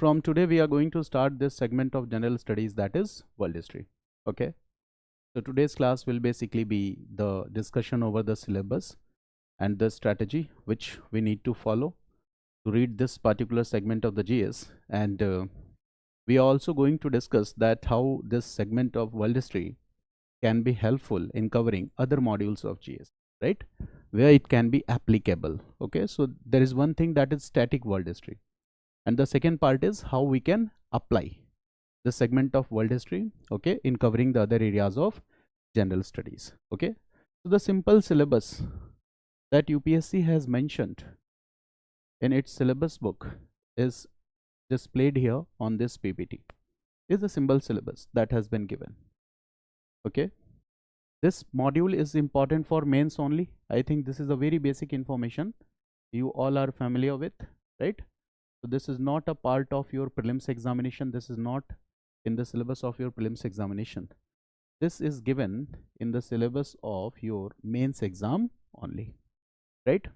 from today we are going to start this segment of general studies, that is world history. Okay, so today's class will basically be the discussion over the syllabus and the strategy which we need to follow to read this particular segment of the GS, and we are also going to discuss that how this segment of world history can be helpful in covering other modules of GS, right, where it can be applicable. Okay, so there is one thing that is static world history, and the second part is how we can apply the segment of world history, okay, in covering the other areas of general studies. Okay, so the simple syllabus that UPSC has mentioned in its syllabus book is displayed here on this PPT. Is the simple syllabus that has been given. Okay, this module is important for mains only. I think this is a very basic information you all are familiar with, right? So this is not a part of your prelims examination. This is not in the syllabus of your prelims examination. This is given in the syllabus of your mains exam only, right?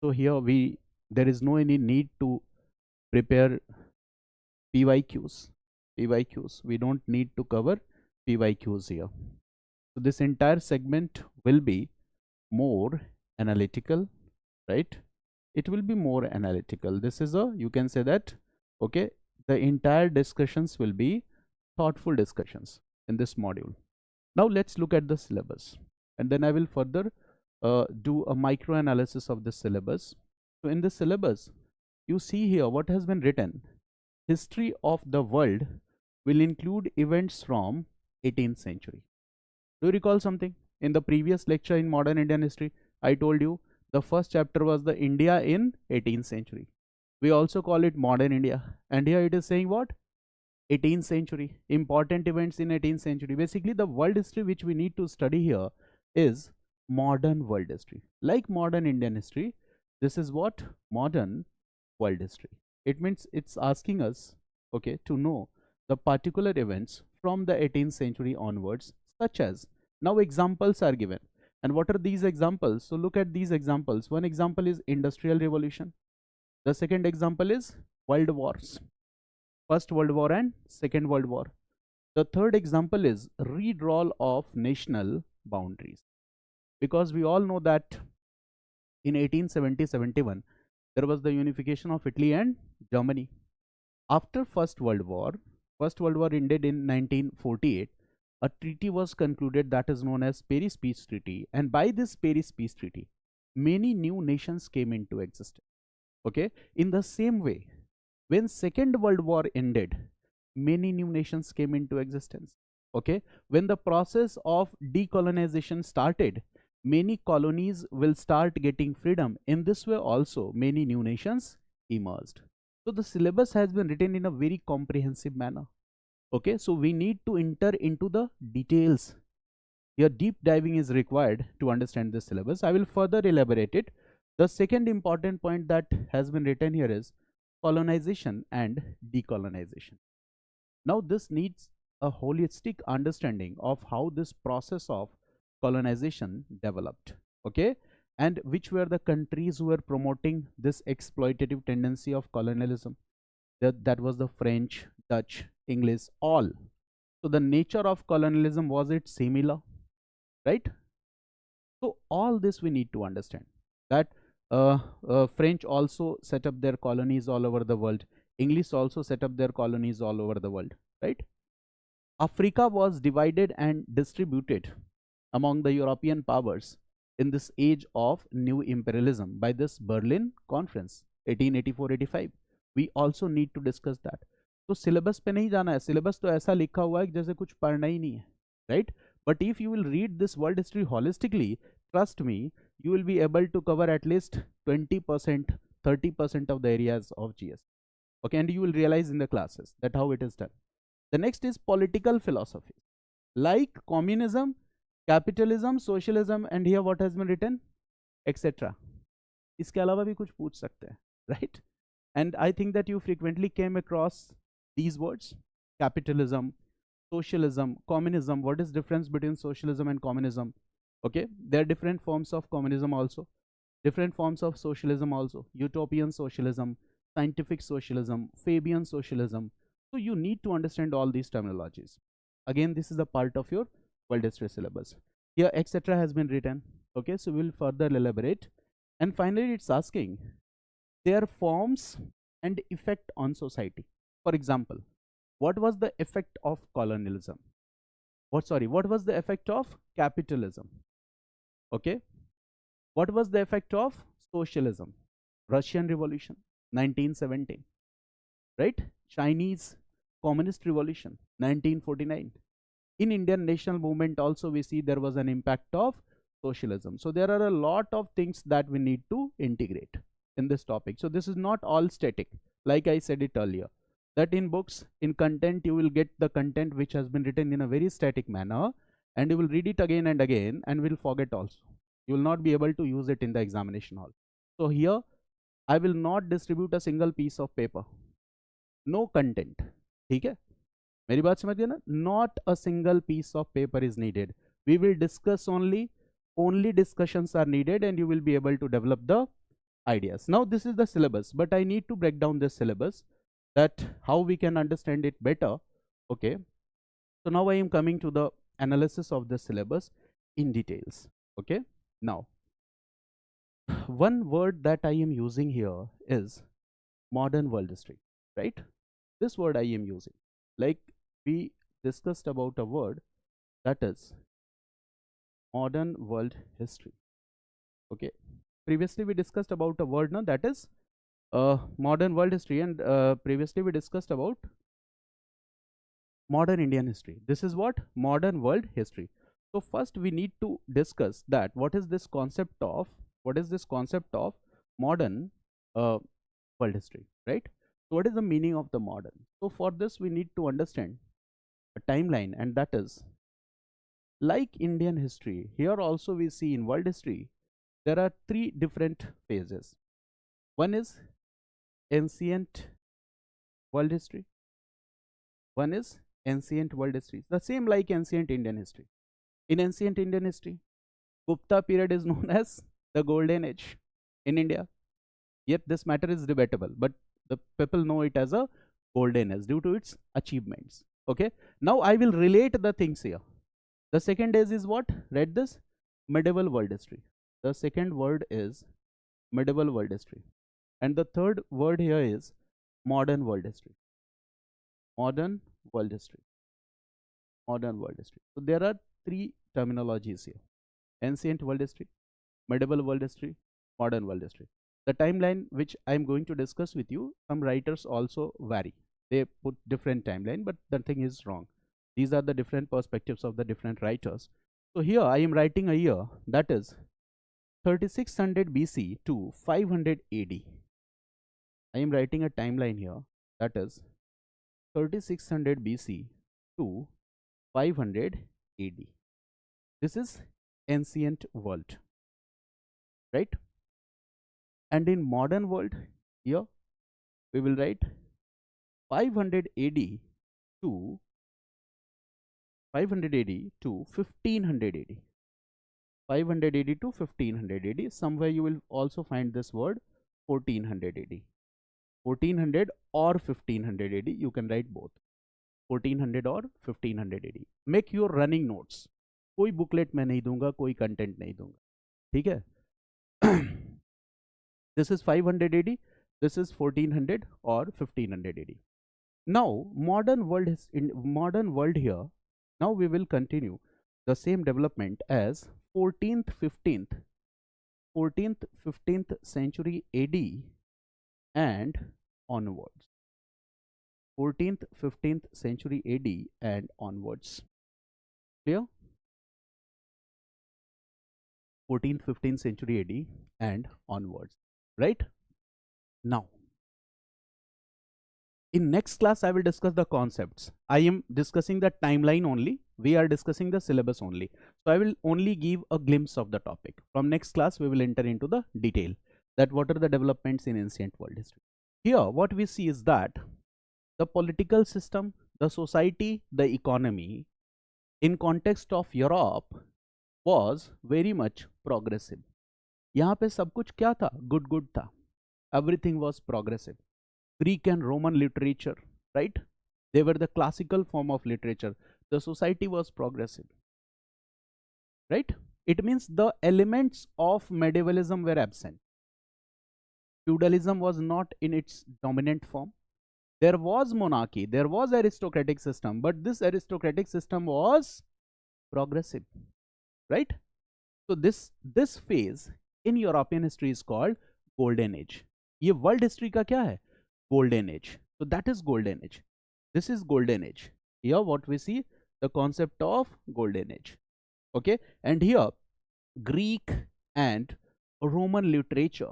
So here there is no any need to prepare PYQs. We don't need to cover PYQs here. So this entire segment will be more analytical, right? It will be more analytical. This is you can say that, okay, the entire discussions will be thoughtful discussions in this module. Now let's look at the syllabus, and then I will further do a micro analysis of the syllabus. So in the syllabus, you see here what has been written. History of the world will include events from 18th century. Do you recall something? In the previous lecture in modern Indian history, I told you the first chapter was the India in 18th century. We also call it modern India, and here it is saying what? 18th century, important events in 18th century. Basically the world history which we need to study here is modern world history. Like modern Indian history, this is what? Modern world history. It means it's asking us, okay, to know the particular events from the 18th century onwards, such as, now examples are given. And what are these examples? So look at these examples. One example is Industrial Revolution. The second example is World Wars, First World War and Second World War. The third example is redrawal of national boundaries, because we all know that in 1870-71 there was the unification of Italy and Germany. After First World War ended in 1948. A treaty was concluded that is known as Paris Peace Treaty, and by this Paris Peace Treaty many new nations came into existence. Okay, in the same way, when Second World War ended, many new nations came into existence. Okay, when the process of decolonization started, many colonies will start getting freedom. In this way also many new nations emerged. So the syllabus has been written in a very comprehensive manner. Okay, so we need to enter into the details. Here deep diving is required to understand this syllabus. I will further elaborate it. The second important point that has been written here is colonization and decolonization. Now this needs a holistic understanding of how this process of colonization developed, okay, and which were the countries who were promoting this exploitative tendency of colonialism. That was the French, Dutch, English, all. So the nature of colonialism, was it similar, right? So all this we need to understand, that French also set up their colonies all over the world. English also set up their colonies all over the world, right? Africa was divided and distributed among the European powers in this age of new imperialism by this Berlin Conference 1884-85. We also need to discuss that. तो syllabus पे नहीं जाना है. Syllabus तो ऐसा लिखा हुआ है कि जैसे कुछ पढ़ना ही नहीं है, right? But if you will read this world history holistically, trust me, you will be able to cover at least 20%, 30% of the areas of GS. Okay, and you will realize in the classes that how it is done. The next is political philosophy, like communism, capitalism, socialism, and here what has been written, etc. इसके अलावा भी कुछ पूछ सकते हैं, right? And I think that you frequently came across these words: capitalism, socialism, communism. What is difference between socialism and communism? Okay, there are different forms of communism also, different forms of socialism also. Utopian socialism, scientific socialism, Fabian socialism. So you need to understand all these terminologies. Again, this is a part of your world history syllabus. Here etc has been written. Okay, so we'll further elaborate. And finally it's asking their forms and effect on society. For example, what was the effect of colonialism? What was the effect of capitalism? Okay, what was the effect of socialism? Russian Revolution 1917, right? Chinese Communist Revolution 1949. In Indian national movement also we see there was an impact of socialism. So there are a lot of things that we need to integrate in this topic. So this is not all static, like I said it earlier, that in books, in content, you will get the content which has been written in a very static manner, and you will read it again and again and will forget also. You will not be able to use it in the examination hall. So here I will not distribute a single piece of paper, no content. ठीक है, मेरी बात समझ गए ना? Not a single piece of paper is needed. We will discuss only discussions are needed, and you will be able to develop the ideas. Now this is the syllabus, but I need to break down this syllabus, that how we can understand it better. Okay, so now I am coming to the analysis of the syllabus in details. Okay, now one word that I am using here is modern world history, right? This word I am using, like we discussed about a word that is modern world history. Okay, previously we discussed about a word now that is modern world history, and previously we discussed about modern Indian history. This is what modern world history. So first we need to discuss that what is this concept of modern world history, right? So what is the meaning of the modern? So for this we need to understand a timeline, and that is like Indian history. Here also we see in world history there are three different phases. One is ancient world history. One is ancient world history, the same like ancient Indian history. In ancient Indian history, Gupta period is known as the golden age in India. Yet this matter is debatable, but the people know it as a golden age due to its achievements. Okay, now I will relate the things here. The second age is what? Read this: medieval world history. The second word is medieval world history, and the third word here is modern world history. Modern world history. Modern world history. So there are three terminologies here: ancient world history, medieval world history, modern world history. The timeline which I am going to discuss with you, some writers also vary. They put different timeline, but the thing is wrong. These are the different perspectives of the different writers. So here I am writing a year that is 3600 BC to 500 AD. I am writing a timeline here that is 3600 BC to 500 AD. This is ancient world, right? And in modern world, here we will write 500 AD to 500 AD to 1500 AD. 500 AD to 1500 AD. Somewhere you will also find this word 1400 AD. 1400 or 1500 AD. You can write both. 1400 or 1500 AD. Make your running notes. कोई booklet मैं नहीं दूंगा, कोई content नहीं दूंगा, ठीक है? This is 500 AD. This is 1400 or 1500 AD. Now modern world is in modern world here. Now we will continue the same development as 14th 15th century AD and onwards. 14th 15th century AD and onwards. Clear? 14th 15th century AD and onwards, right? Now in next class I will discuss the concepts. I am discussing the timeline only. We are discussing the syllabus only. So I will only give a glimpse of the topic. From next class we will enter into the detail, that what are the developments in ancient world history. Here what we see is that the political system, the society, the economy in context of Europe was very much progressive. यहाँ पे सब कुछ क्या था? Good था. Everything was progressive. Greek and Roman literature, right? They were the classical form of literature. The society was progressive, right? It means the elements of medievalism were absent. Feudalism was not in its dominant form. There was monarchy, there was aristocratic system, but this aristocratic system was progressive, right? So this phase in European history is called golden age. ये world history का क्या है? Golden age. So that is golden age. This is golden age. Here what we see, the concept of golden age. Okay, and here Greek and Roman literature,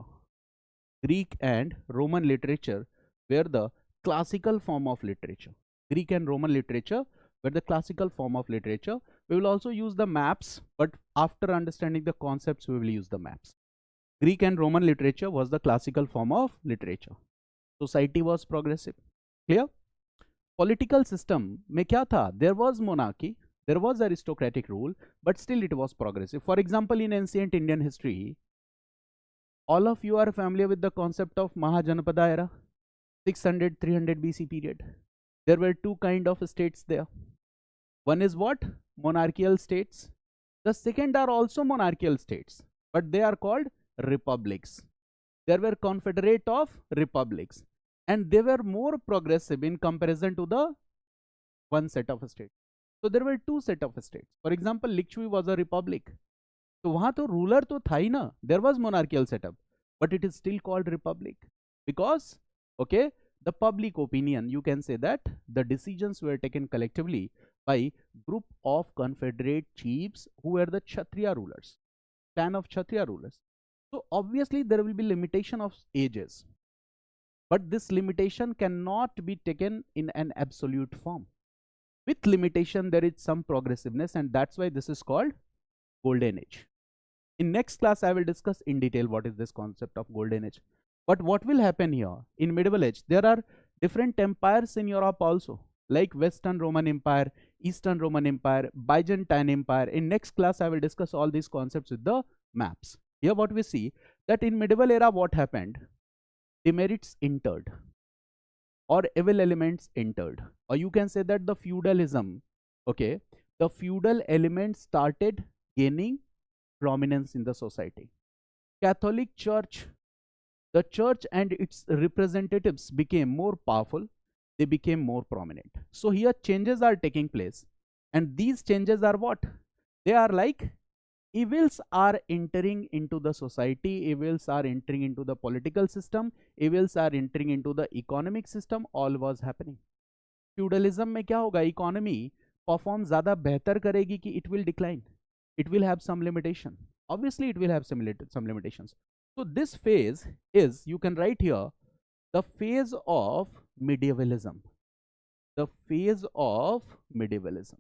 Greek and Roman literature were the classical form of literature. Greek and Roman literature were the classical form of literature. We will also use the maps, but after understanding the concepts, we will use the maps. Greek and Roman literature was the classical form of literature. Society was progressive. Clear? Political system में क्या था? There was monarchy, there was aristocratic rule, but still it was progressive. For example, in ancient Indian history, all of you are familiar with the concept of Mahajanpada era, 600-300 BC period. There were two kind of states there. One is what? Monarchical states. The second are also monarchical states, but they are called republics. There were confederate of republics, and they were more progressive in comparison to the one set of states. So there were two set of states. For example, Lichwi was a republic. तो वहां तो ruler तो था ही ना. There was monarchical setup, but it is still called republic because, okay, the public opinion, you can say that the decisions were taken collectively by group of confederate chiefs who were the Kshatriya rulers, clan of Kshatriya rulers. So obviously there will be limitation of ages, but this limitation cannot be taken in an absolute form. With limitation there is some progressiveness, and that's why this is called golden age. In next class I will discuss in detail what is this concept of golden age. But what will happen here in medieval age, there are different empires in Europe also, like Western Roman Empire, Eastern Roman Empire, Byzantine Empire. In next class I will discuss all these concepts with the maps. Here what we see, that in medieval era what happened, demerits entered or evil elements entered, or you can say that the feudalism, okay, the feudal elements started gaining prominence in the society. Catholic Church, the church and its representatives became more powerful, they became more prominent. So here changes are taking place, and these changes are what? They are like evils are entering into the society, evils are entering into the political system, evils are entering into the economic system, all was happening. Feudalism में क्या होगा? Economy perform ज़्यादा बेहतर करेगी कि it will decline, it will have some limitation. Obviously it will have some limitations. So this phase is, you can write here, the phase of medievalism. The phase of medievalism.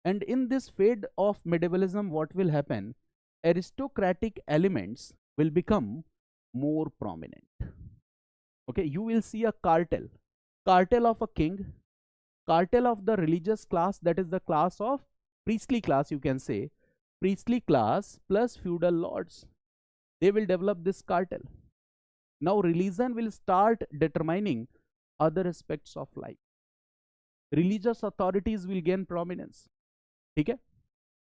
And in this phase of medievalism, what will happen? Aristocratic elements will become more prominent. Okay, you will see a cartel of a king, cartel of the religious class, that is the class of priestly class, you can say, priestly class plus feudal lords. They will develop this cartel. Now religion will start determining other aspects of life. Religious authorities will gain prominence. ठीक है,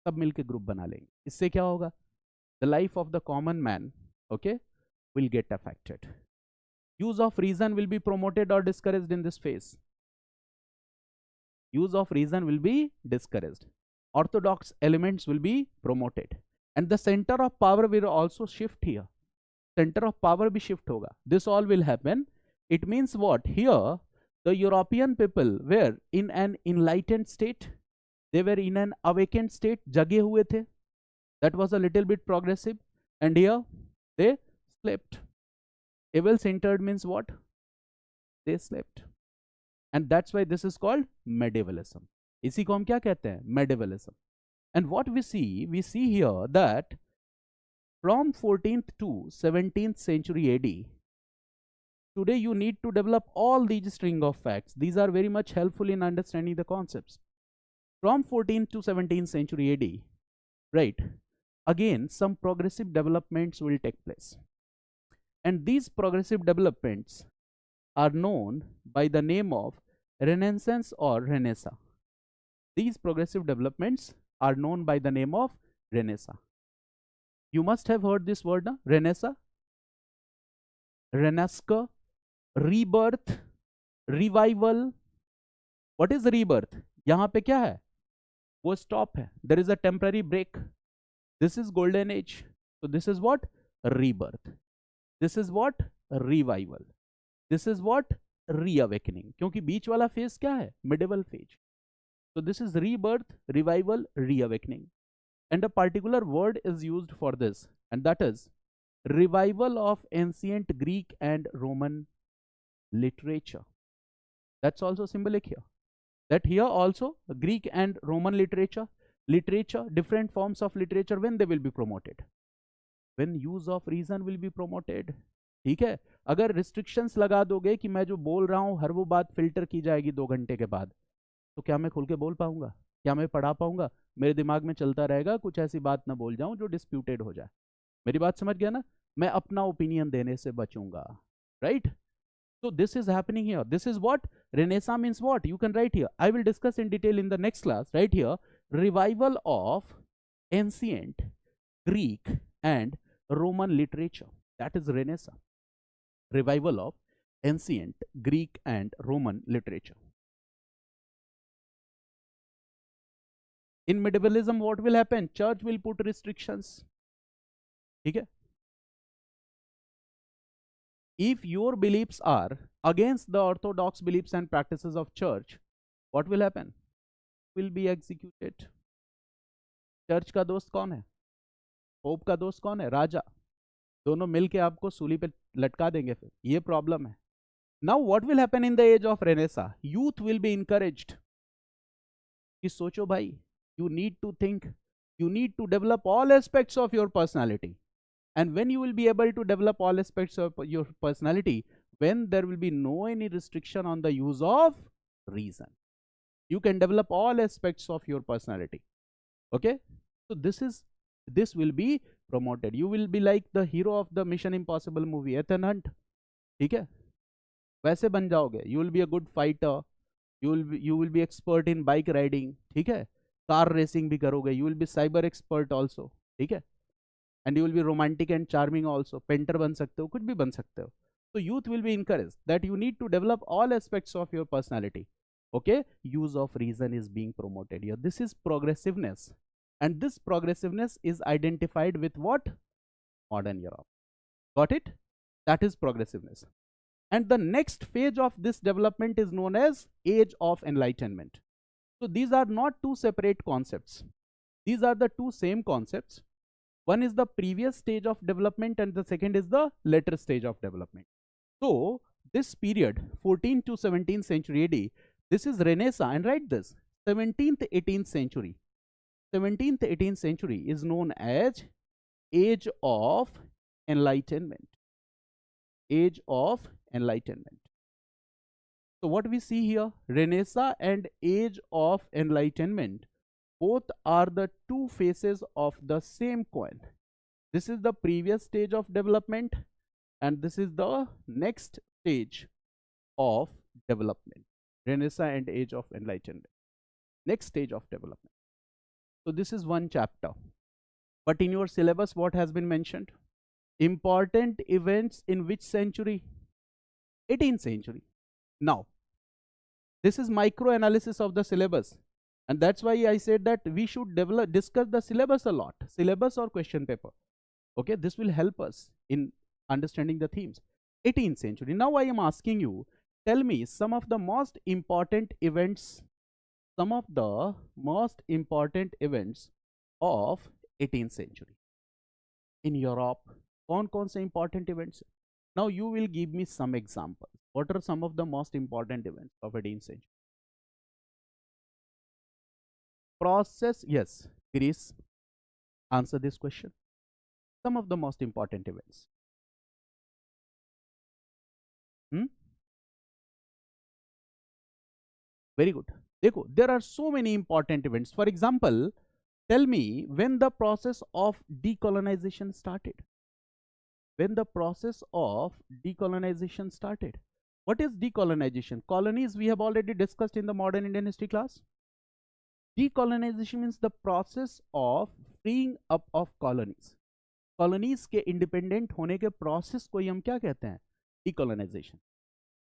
सब मिलके group बना लेंगे. इससे क्या होगा? The life of the common man, okay, will get affected. Use of reason will be promoted or discouraged in this phase. Use of reason will be discouraged. Orthodox elements will be promoted, and the center of power will also shift here. Center of power भी shift होगा. This all will happen. It means what? Here the European people were in an enlightened state. They were in an awakened state. जगे हुए थे. That was a little bit progressive. And here they slept. Evils entered means what? They slept. And that's why this is called medievalism. इसी को हम क्या कहते हैं? Medievalism. And what we see here that from 14th to 17th century AD, today you need to develop all these string of facts. These are very much helpful in understanding the concepts. From 14th to 17th century AD, right, again some progressive developments will take place. And these progressive developments are known by the name of Renaissance or Renaissance. These progressive developments are known by the name of Renaissance. You must have heard this word, na? Renaissance, Renaissance, rebirth, revival. What is rebirth? यहाँ पे क्या है? वो stop है. There is a temporary break. This is golden age. So this is what? Rebirth. This is what? Revival. This is what? Reawakening. क्योंकि बीच वाला phase क्या है? Medieval phase. So this is rebirth, revival, reawakening. And a particular word is used for this, and that is revival of ancient Greek and Roman literature. That's also symbolic here. That here also Greek and Roman literature, different forms of literature, when they will be promoted, when use of reason will be promoted. ठीक है, अगर restrictions लगा दोगे कि मैं जो बोल रहा हूँ हर वो बात फिल्टर की जाएगी 2 घंटे के बाद, तो क्या मैं खुल के बोल पाऊंगा? क्या मैं पढ़ा पाऊंगा? मेरे दिमाग में चलता रहेगा, कुछ ऐसी बात ना बोल जाऊं जो डिस्प्यूटेड हो जाए. मेरी बात समझ गया ना? मैं अपना ओपिनियन देने से बचूंगा, right? So this is happening here. This is what Renaissance means. What you can write here. I will discuss in detail in the next class. Right here, revival of ancient Greek and Roman literature. That is Renaissance. Revival of ancient Greek and Roman literature. In medievalism, what will happen? Church will put restrictions. ठीक है? If your beliefs are against the orthodox beliefs and practices of church, what will happen? Will be executed. Church का दोस्त कौन है? Pope का दोस्त कौन है? राजा. दोनों मिलके आपको सूली पे लटका देंगे. फिर ये प्रॉब्लम है. Now what will happen in the age of Renaissance? Youth will be encouraged. कि सोचो भाई, you need to think, you need to develop all aspects of your personality. And when you will be able to develop all aspects of your personality, when there will be no any restriction on the use of reason, you can develop all aspects of your personality. Okay, so this will be promoted. You will be like the hero of the Mission Impossible movie, Ethan Hunt. ठीक है, वैसे बन जाओगे. You will be a good fighter. You will be expert in bike riding. ठीक है, car racing भी करोगे. You will be cyber expert also. ठीक है, and you will be romantic and charming also. Painter बन सकते हो, कुछ भी बन सकते हो. So youth will be encouraged that you need to develop all aspects of your personality. Okay, use of reason is being promoted here. This is progressiveness, and this progressiveness is identified with what? Modern Europe. Got it? That is progressiveness. And the next phase of this development is known as Age of Enlightenment. So these are not two separate concepts. These are the two same concepts. One is the previous stage of development and the second is the later stage of development. So this period, 14th to 17th century AD, this is Renaissance, and write this, 17th, 18th century. 17th, 18th century is known as Age of Enlightenment. Age of Enlightenment. So what we see here, Renaissance and Age of Enlightenment, both are the two faces of the same coin. This is the previous stage of development and this is the next stage of development. Renaissance and Age of Enlightenment. Next stage of development. So this is one chapter. But in your syllabus, what has been mentioned? Important events in which century? 18th century. Now, this is micro analysis of the syllabus. And that's why I said that we should discuss the syllabus a lot. Syllabus or question paper. Okay, this will help us in understanding the themes. 18th century. Now I am asking you, tell me some of the most important events, of 18th century. In Europe, कौन से important events? Now you will give me some examples. What are some of the most important events of 18th century? Process, yes, Greece. Answer this question. Some of the most important events. Very good. Dekho, there are so many important events. For example, tell me when the process of decolonization started. When the process of decolonization started. What is decolonization? Colonies we have already discussed in the modern Indian history class. Decolonization means the process of freeing up of colonies. Colonies के independent होने के process को हम क्या कहते हैं? Decolonization.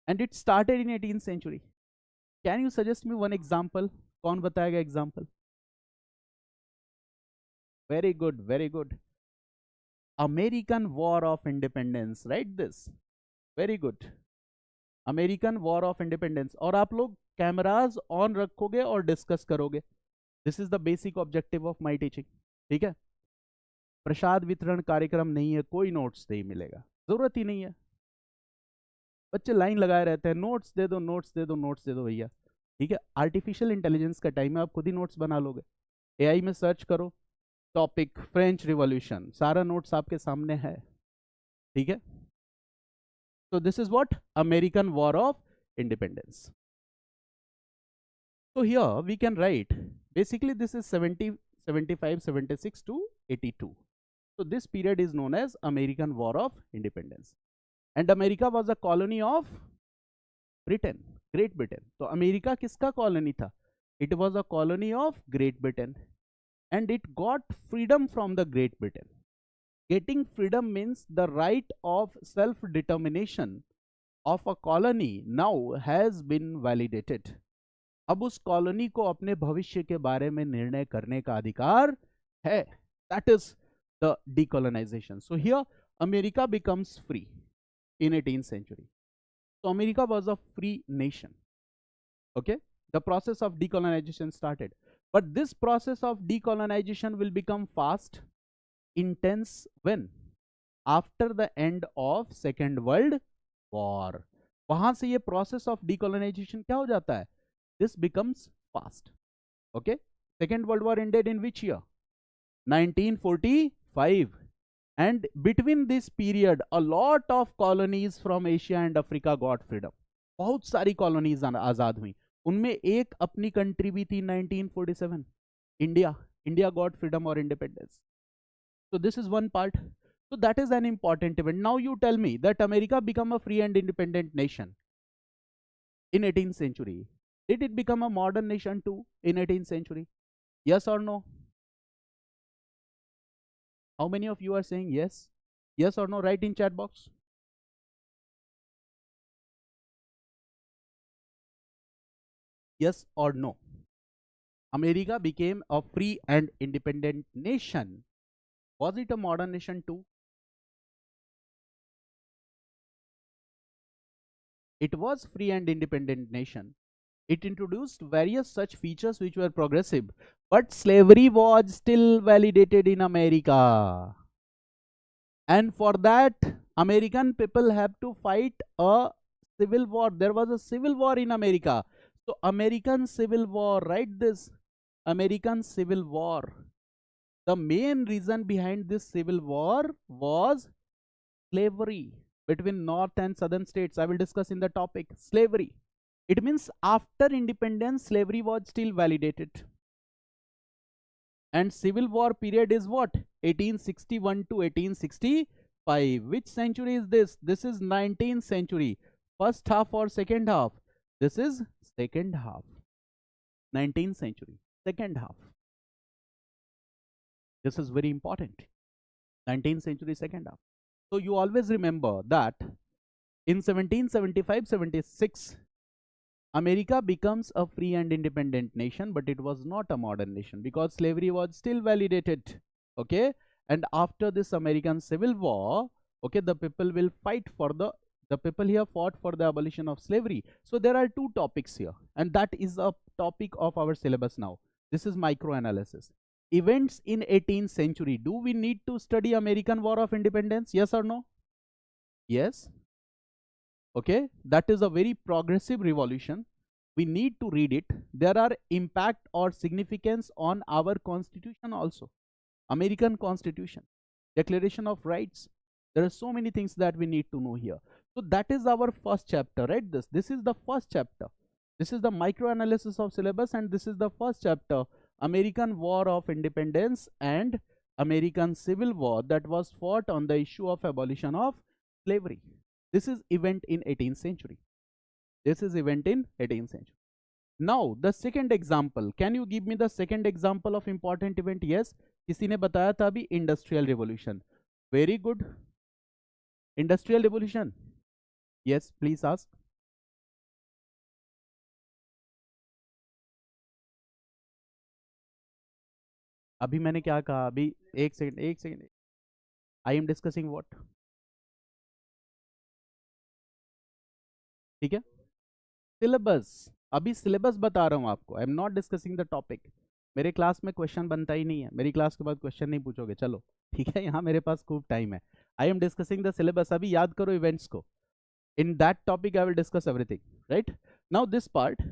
And it started in 18th century. Can you suggest me one example? कौन बताएगा example? Very good, very good. American War of Independence. Write this. Very good. American War of Independence. और आप लोग कैमराज ऑन रखोगे और discuss करोगे. This is the basic objective of my teaching. ठीक है. प्रसाद वितरण कार्यक्रम नहीं है, कोई नोट्स नहीं मिलेगा, जरूरत ही नहीं है. बच्चे लाइन लगाए रहते हैं, नोट्स दे दो, नोट्स दे दो, नोट्स दे दो भैया. ठीक है. आर्टिफिशियल इंटेलिजेंस का टाइम है, आप खुद ही नोट्स बना लोगे. एआई में सर्च करो, टॉपिक फ्रेंच रिवॉल्यूशन, सारा नोट्स आपके सामने है. ठीक है. So this is what American War of Independence. So here we can write, basically this is 70, 75, 76 to 82. So this period is known as American War of Independence. And America was a colony of Britain, Great Britain. So America किसका colony था? It was a colony of Great Britain. And it got freedom from the Great Britain. Getting freedom means the right of self-determination of a colony now has been validated. अब उस colony को अपने भविष्य के बारे में निर्णय करने का अधिकार है. That is the decolonization. So here America becomes free in 18th century. So America was a free nation. Okay, the process of decolonization started. But this process of decolonization will become fast, intense when? After the end of Second World War. वहां से ये process of decolonization क्या हो जाता है? This becomes fast. Okay. Second World War ended in which year? 1945. And between this period, a lot of colonies from Asia and Africa got freedom. बहुत सारी colonies आजाद हुई. उनमें एक अपनी country भी थी 1947. India. India got freedom or independence. So this is one part. So that is an important event. Now you tell me that America became a free and independent nation in 18th century. Did it become a modern nation too in 18th century? Yes or no? How many of you are saying yes? Yes or no? Write in chat box. Yes or no? America became a free and independent nation. Was it a modern nation too? It was free and independent nation. It introduced various such features which were progressive, but slavery was still validated in America. And for that, American people have to fight a civil war. There was a civil war in America. So American Civil War, write this, American Civil War. The main reason behind this civil war was slavery between north and southern states. I will discuss in the topic slavery. It means after independence, slavery was still validated. And civil war period is what? 1861 to 1865. Which century is this? This is 19th century. First half or second half? This is second half. 19th century, second half. This is very important. 19th century, second half. So you always remember that in 1775-76, America becomes a free and independent nation, but it was not a modern nation because slavery was still validated. Okay. And after this American Civil War, okay, the people will fight for the people here fought for the abolition of slavery. So there are two topics here, and that is a topic of our syllabus now. This is microanalysis. Events in 18th century. Do we need to study American War of Independence? Yes or no? Yes. Okay, that is a very progressive revolution. We need to read it. There are impact or significance on our constitution also. American Constitution, Declaration of Rights. There are so many things that we need to know here. So that is our first chapter, right? This is the first chapter. This is the microanalysis of syllabus, and this is the first chapter, American War of Independence and American Civil War that was fought on the issue of abolition of slavery. This is event in 18th century. This is event in 18th century. Now the second example, can you give me the second example of important event? Yes, किसी ने बताया था अभी industrial revolution. Very good. Industrial revolution. Yes please ask. अभी मैंने क्या कहा? अभी एक सेकंड, एक second. I am discussing what. ठीक है, सिलेबस. अभी सिलेबस बता रहा हूं आपको. I am not discussing the topic. मेरे क्लास में क्वेश्चन बनता ही नहीं है. मेरी क्लास के बाद क्वेश्चन नहीं पूछोगे, चलो ठीक है, यहाँ मेरे पास खूब टाइम है. I am discussing the syllabus. अभी याद करो इवेंट्स को. In that topic I will discuss everything, right? Now this part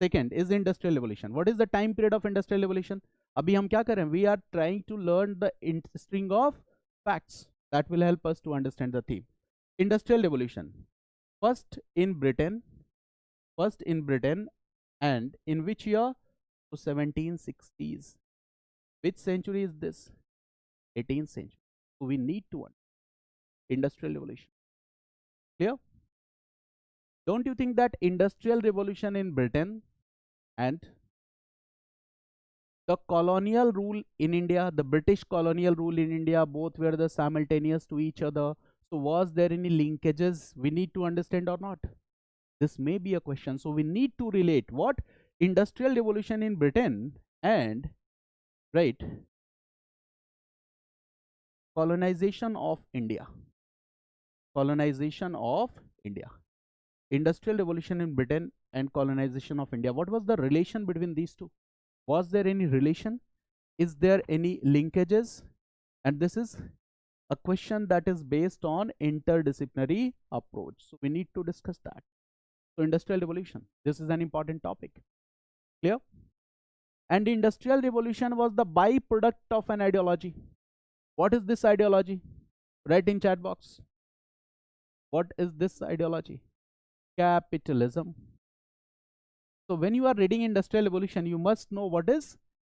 second is industrial revolution. What is the time period of industrial revolution? अभी हम क्या करें? We are trying to learn the string of facts that will help us to understand the theme. Industrial revolution first in Britain, and in which year? So 1760s. Which century is this? 18th century. So we need to understand industrial revolution. Clear? Don't you think that industrial revolution in Britain and the colonial rule in India, the British colonial rule in India, both were the simultaneous to each other? So was there any linkages we need to understand or not? This may be a question. So we need to relate what? Industrial revolution in Britain and, right, colonization of India. Colonization of India. Industrial revolution in Britain and colonization of India. What was the relation between these two? Was there any relation? Is there any linkages? And this is a question that is based on interdisciplinary approach. So we need to discuss that. So industrial revolution, this is an important topic. Clear? And industrial revolution was the byproduct of an ideology. What is this ideology? Write in chat box. What is this ideology? Capitalism. So when you are reading industrial revolution, you must know what is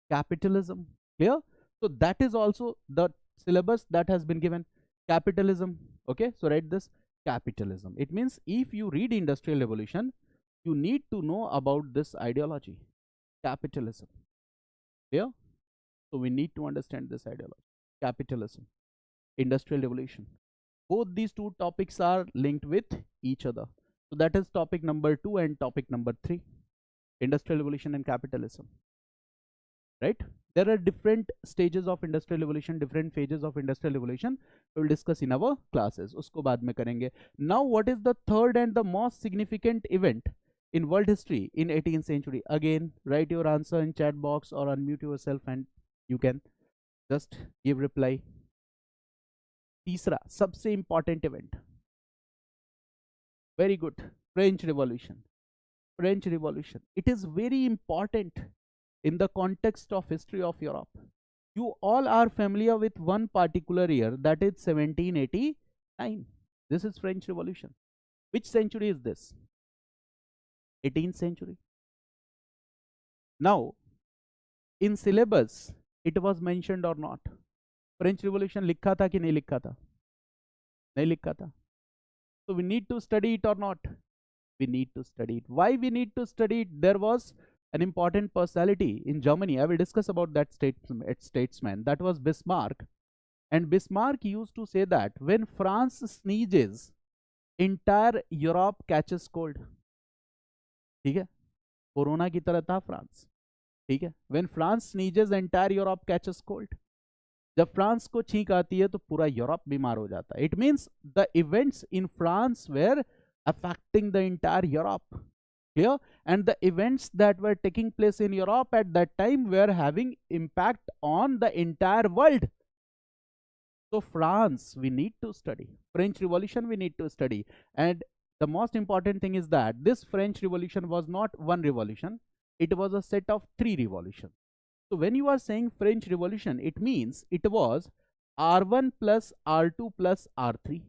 capitalism. Clear? So that is also the syllabus that has been given. Capitalism. Okay, so write this capitalism. It means if you read industrial revolution, you need to know about this ideology, capitalism. Clear? So we need to understand this ideology, capitalism, industrial revolution. Both these two topics are linked with each other. So that is topic number 2 and topic number 3, industrial revolution and capitalism. Right? There are different stages of industrial revolution, different phases of industrial revolution. We will discuss in our classes. Usko baad mein karenge. Now, what is the third and the most significant event in world history in 18th century? Again, write your answer in chat box or unmute yourself and you can just give reply. तीसरा सबसे important event. Very good. French Revolution. French Revolution. It is very important in the context of history of Europe. You all are familiar with one particular year, that is 1789. This is French Revolution. Which century is this? 18th century. Now, in syllabus, it was mentioned or not? French Revolution लिखा था कि नहीं लिखा था? नहीं लिखा था. So we need to study it or not? We need to study it. Why we need to study it? There was an important personality in Germany. I will discuss about that statesman. That was Bismarck. And Bismarck used to say that when France sneezes, entire Europe catches cold. ठीक है? Corona की तरह था France. ठीक है? When France sneezes, entire Europe catches cold. जब France को छींक आती है तो पूरा यूरोप बीमार हो जाता है. It means the events in France were affecting the entire Europe. Clear? And the events that were taking place in Europe at that time were having impact on the entire world. So France, we need to study. French Revolution, we need to study. And the most important thing is that this French Revolution was not one revolution. It was a set of 3 revolutions. So when you are saying French Revolution, it means it was R1 plus R2 plus R3.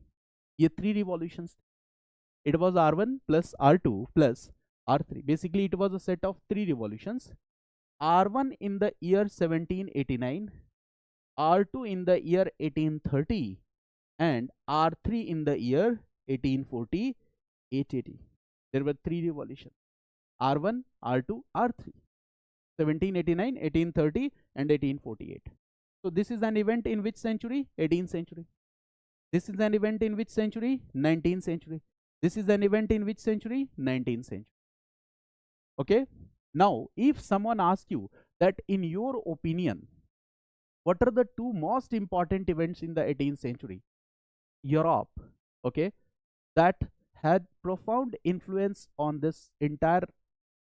ये 3 revolutions. It was R1 plus R2 plus R3. Basically, it was a set of 3 revolutions. R1 in the year 1789, R2 in the year 1830, and R3 in the year 1840, 880. There were 3 revolutions: R1, R2, R3. 1789, 1830, and 1848. So this is an event in which century? 18th century. This is an event in which century? 19th century. This is an event in which century? 19th century. Okay. Now, if someone asks you that in your opinion, what are the 2 most important events in the 18th century? Europe, okay, that had profound influence on this entire,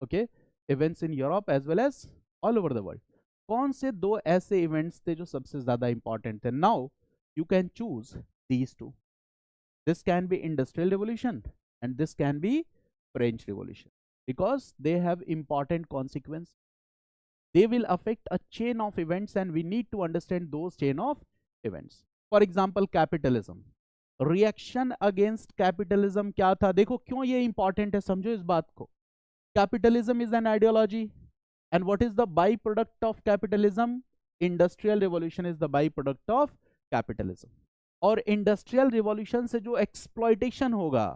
okay, events in Europe as well as all over the world. कौन से 2 ऐसे events थे जो सबसे ज़्यादा important थे? Now you can choose these 2. This can be Industrial Revolution and this can be French Revolution, because they have important consequences. They will affect a chain of events and we need to understand those chain of events. For example, capitalism. Reaction against capitalism क्या था? देखो क्यों ये important है, समझो इस बात को. Capitalism is an ideology, and what is the byproduct of capitalism? Industrial revolution is the byproduct of capitalism. और इंडस्ट्रियल रिवॉल्यूशन से जो एक्सप्लॉइटेशन होगा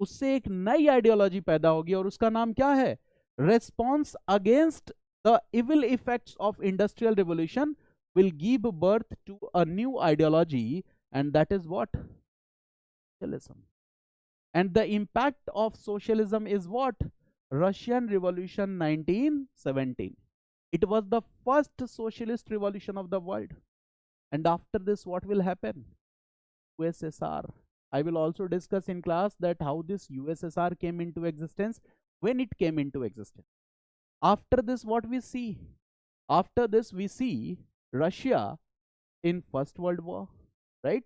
उससे एक नई आइडियोलॉजी पैदा होगी और उसका नाम क्या है? Response against the evil effects of industrial revolution will give birth to a new ideology, and that is what? Socialism. And the impact of socialism is what? Russian Revolution 1917. It was the first socialist revolution of the world. And after this, what will happen? USSR. I will also discuss in class that how this USSR came into existence, when it came into existence. After this, what we see? After this, we see Russia in First World War, right?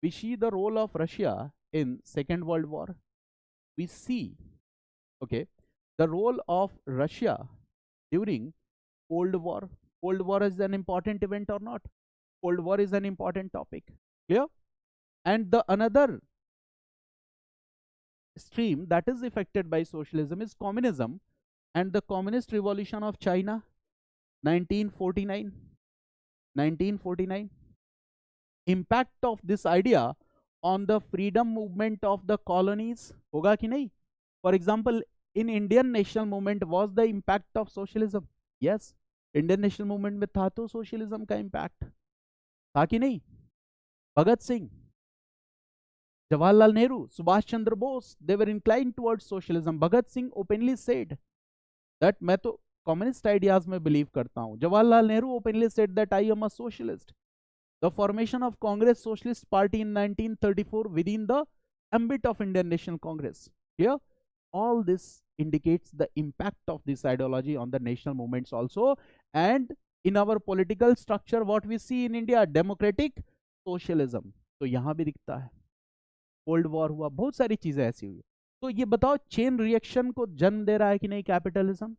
We see the role of Russia in Second World War. We see, okay, the role of Russia during Cold War. Cold War is an important event or not? Cold War is an important topic. Clear? And the another stream that is affected by socialism is communism, and the Communist Revolution of China, 1949. 1949. Impact of this idea on the freedom movement of the colonies होगा कि नहीं? For example, in Indian national movement was the impact of socialism. Yes, Indian national movement में था तो socialism का impact था कि नहीं? Bhagat Singh, Jawaharlal Nehru, Subhash Chandra Bose, they were inclined towards socialism. Bhagat Singh openly said that मैं तो communist ideas में believe करता हूँ. Jawaharlal Nehru openly said that I am a socialist. The formation of Congress Socialist Party in 1934 within the ambit of Indian National Congress. Here, all this indicates the impact of this ideology on the national movements also. And in our political structure, what we see in India, democratic socialism. तो यहाँ भी दिखता है. Cold war हुआ, बहुत सारी चीजें ऐसी हुई. तो ये बताओ चेन रिएक्शन को जन्म दे रहा है कि नहीं capitalism?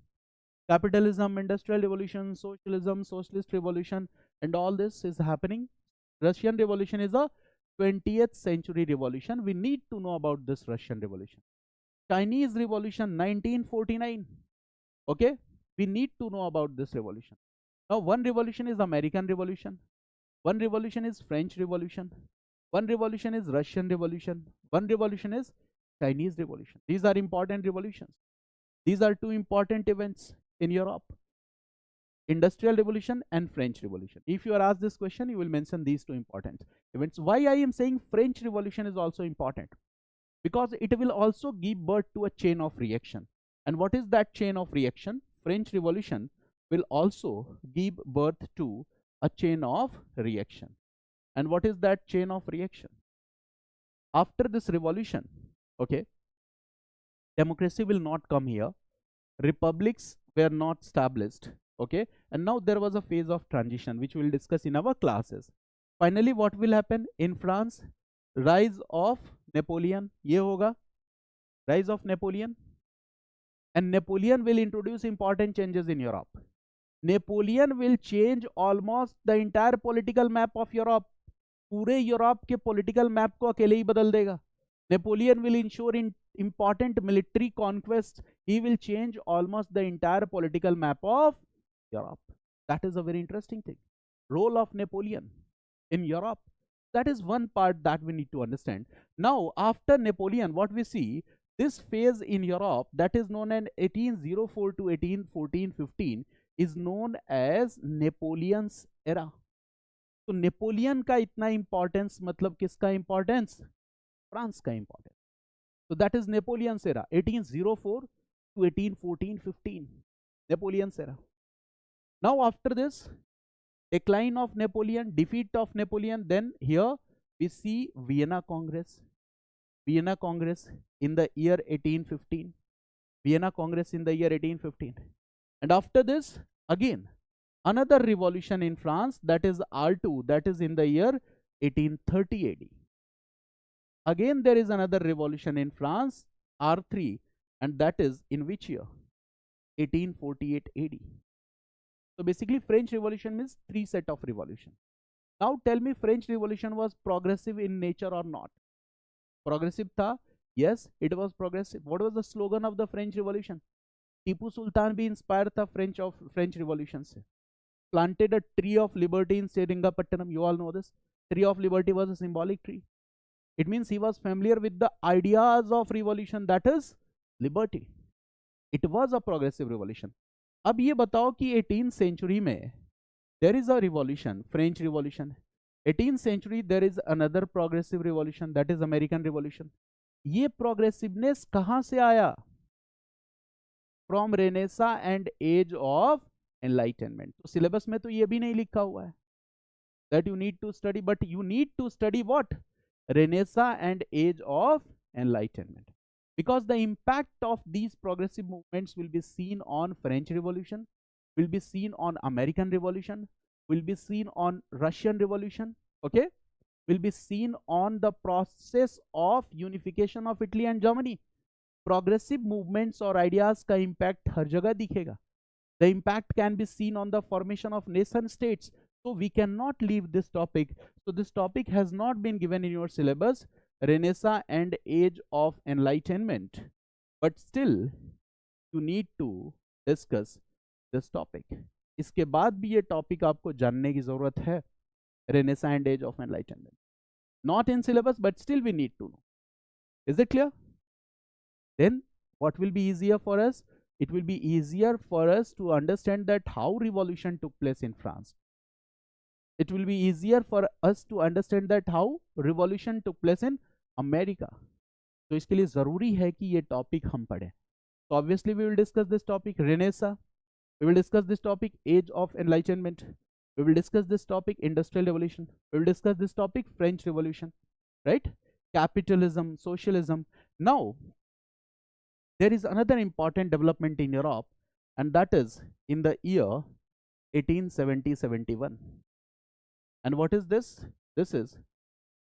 Capitalism, Industrial Revolution, Socialism, Socialist Revolution, and all this is happening. Russian Revolution is a 20th century revolution. We need to know about this Russian Revolution. Chinese Revolution 1949. Okay, we need to know about this revolution. Now, one revolution is American Revolution, one revolution is French Revolution, one revolution is Russian Revolution, one revolution is Chinese Revolution. These are important revolutions. These are 2 important events in Europe: Industrial Revolution and French Revolution. If you are asked this question, you will mention these 2 important events. Why I am saying French Revolution is also important? Because it will also give birth to a chain of reaction. And what is that chain of reaction? French Revolution will also give birth to a chain of reaction. And what is that chain of reaction? After this revolution, okay, democracy will not come here. Republics were not established, okay, and now there was a phase of transition which we will discuss in our classes. Finally, what will happen in France? Rise of Napoleon. ये होगा rise of Napoleon, and Napoleon will introduce important changes in Europe. Napoleon will change almost the entire political map of Europe. पूरे Europe के political map को अकेले ही बदल देगा. Napoleon will ensure in important military conquests. He will change almost the entire political map of Europe. That is a very interesting thing. Role of Napoleon in Europe. That is one part that we need to understand. Now, after Napoleon, what we see, This phase in Europe that is known as 1804 to 1814-15 is known as Napoleon's era. तो Napoleon का इतना importance मतलब किसका importance? France का importance. So that is Napoleon's era, 1804 to 1814-15, Napoleon's era. Now after this, decline of Napoleon, defeat of Napoleon, then here we see Vienna Congress. Vienna Congress in the year 1815. Vienna Congress in the year 1815. And after this, again, another revolution in France, that is R2, that is in the year 1830 AD. Again, there is another revolution in France, R3, and that is in which year? 1848 AD. So basically, French Revolution means 3 set of revolution. Now tell me, French Revolution was progressive in nature or not? Progressive tha? Yes, it was progressive. What was the slogan of the French Revolution? Tipu Sultan bhi inspired tha French Revolution se. Planted a tree of liberty in Seringapatanam. You all know this. Tree of liberty was a symbolic tree. It means he was familiar with the ideas of revolution, that is liberty. It was a progressive revolution. अब ये बताओ कि 18th century में there is a revolution, French Revolution. 18th century there is another progressive revolution, that is American Revolution. ये progressiveness कहाँ से आया? From Renaissance and Age of Enlightenment. तो syllabus में तो ये भी नहीं लिखा हुआ है that you need to study, but you need to study what? Renaissance and Age of Enlightenment. Because the impact of these progressive movements will be seen on French Revolution, will be seen on American Revolution, will be seen on Russian Revolution, okay? Will be seen on the process of unification of Italy and Germany. Progressive movements or ideas का impact हर जगह दिखेगा. The impact can be seen on the formation of nation states. So we cannot leave this topic. So this topic has not been given in your syllabus, Renaissance and Age of Enlightenment. But still, you need to discuss this topic. इसके बाद भी ये topic आपको जानने की ज़रूरत है, Renaissance and Age of Enlightenment. Not in syllabus, but still we need to know. Is it clear? Then what will be easier for us? It will be easier for us to understand that how revolution took place in France. It will be easier for us to understand that how revolution took place in America. तो इसके लिए ज़रूरी है कि ये topic हम पढ़ें. So obviously we will discuss this topic Renaissance. We will discuss this topic Age of Enlightenment. We will discuss this topic Industrial Revolution. We will discuss this topic French Revolution. Right? Capitalism, socialism. Now, there is another important development in Europe, and that is in the year 1870-71. And what is this? This is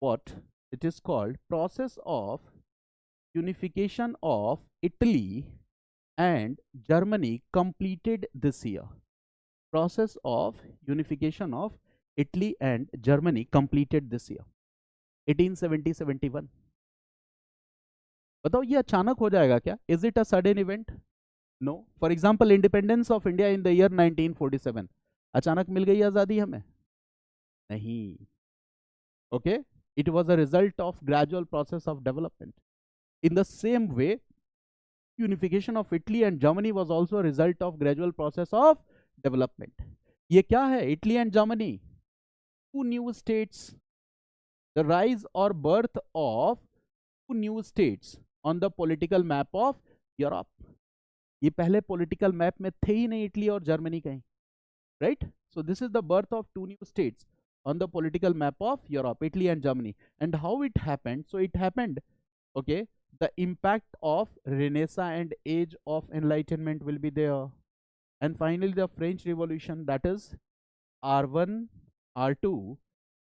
what it is called process of unification of Italy and Germany completed this year. Process of unification of Italy and Germany completed this year. 1870-71. बताओ ये अचानक हो जाएगा क्या? Is it a sudden event? No. For example, independence of India in the year 1947. अचानक मिल गई आज़ादी हमें? नहीं. Okay? It was a result of gradual process of development. In the same way, unification of Italy and Germany was also a result of gradual process of development. ये क्या है? Italy and Germany, two new states. The rise or birth of two new states on the political map of Europe. ये पहले political map में थे ही नहीं Italy और Germany कहीं, right? So this is the birth of two new states on the political map of Europe, Italy and Germany. And how it happened? So it happened, okay, the impact of Renaissance and Age of Enlightenment will be there. And finally the French Revolution, that is R1, R2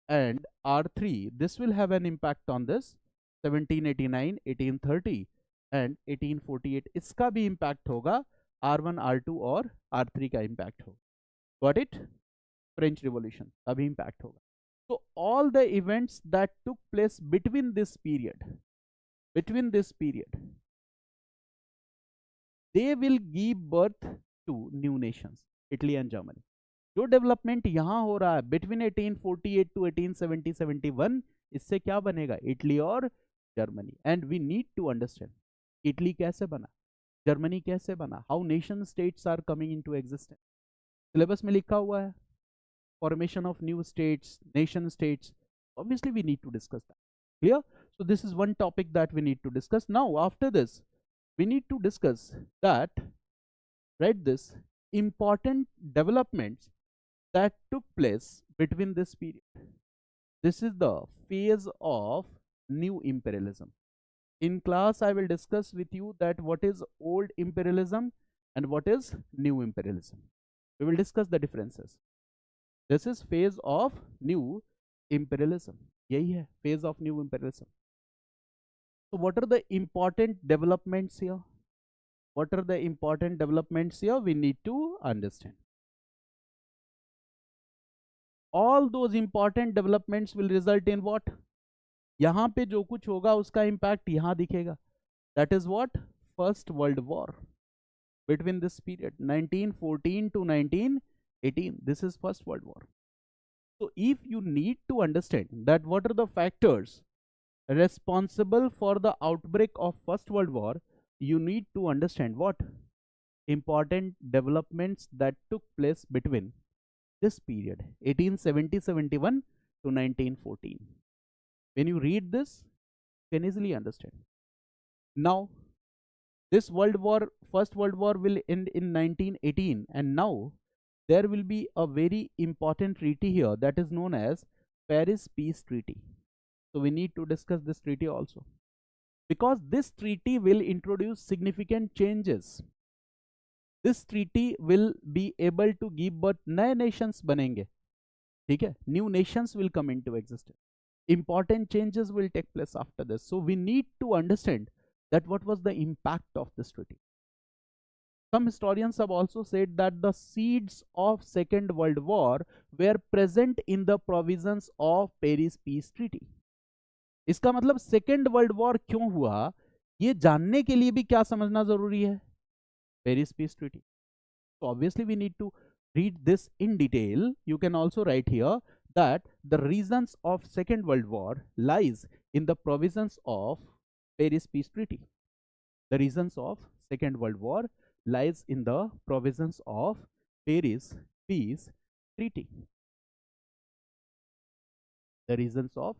and R3. This will have an impact on this 1789, 1830 and 1848. इसका भी impact होगा, R1, R2 और R3 का impact होगा. Got it? French Revolution का भी impact होगा. So all the events that took place between this period, they will give birth to new nations, Italy and Germany. जो डेवलपमेंट यहाँ हो रहा है बिटवीन 1848 टू 1870-71, इससे क्या बनेगा? इटली और Germany. And we need to understand Italy कैसे बना, जर्मनी कैसे बना, how nation states are coming into existence, syllabus में लिखा हुआ है, formation of new states, nation states. Obviously we need to discuss that. Clear? So this is one topic that we need to discuss. Now after this we need to discuss that, write this, important developments that took place between this period. This is the phase of new imperialism. In class I will discuss with you that what is old imperialism and what is new imperialism. We will discuss the differences. This is phase of new imperialism. यही है phase of new imperialism. So what are the important developments here? What are the important developments here? We need to understand. All those important developments will result in what? यहाँ पे जो कुछ होगा उसका impact यहाँ दिखेगा. That is what? First World War. Between this period 1914 to 1918, this is First World War. So if you need to understand that what are the factors responsible for the outbreak of First World War, you need to understand what? Important developments that took place between this period 1870-71 to 1914. When you read this, you can easily understand. Now this World War, First World War will end in 1918, and now there will be a very important treaty here that is known as Paris Peace Treaty. So we need to discuss this treaty also, because this treaty will introduce significant changes. This treaty will be able to give birth, नए nations बनेंगे, ठीक है, new nations will come into existence. Important changes will take place after this. So we need to understand that what was the impact of this treaty. Some historians have also said that the seeds of Second World War were present in the provisions of Paris Peace Treaty. इसका मतलब second world war क्यों हुआ ये जानने के लिए भी क्या समझना जरूरी है? Paris peace treaty. So obviously we need to read this in detail. You can also write here that the reasons of Second World War lies in the provisions of Paris Peace Treaty. The reasons of Second World War lies in the provisions of Paris Peace Treaty. The reasons of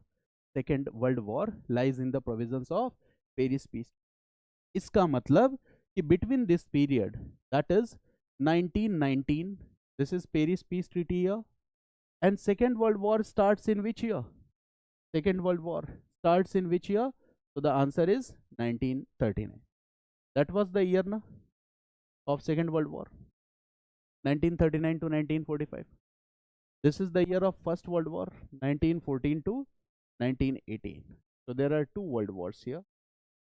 Second World War lies in the provisions of Paris Peace. इसका मतलब कि between this period, that is 1919, this is Paris Peace Treaty year, and Second World War starts in which year? Second World War starts in which year? So the answer is 1939. That was the year na, of Second World War, 1939 to 1945. This is the year of First World War, 1914 to 1918. So there are two world wars here.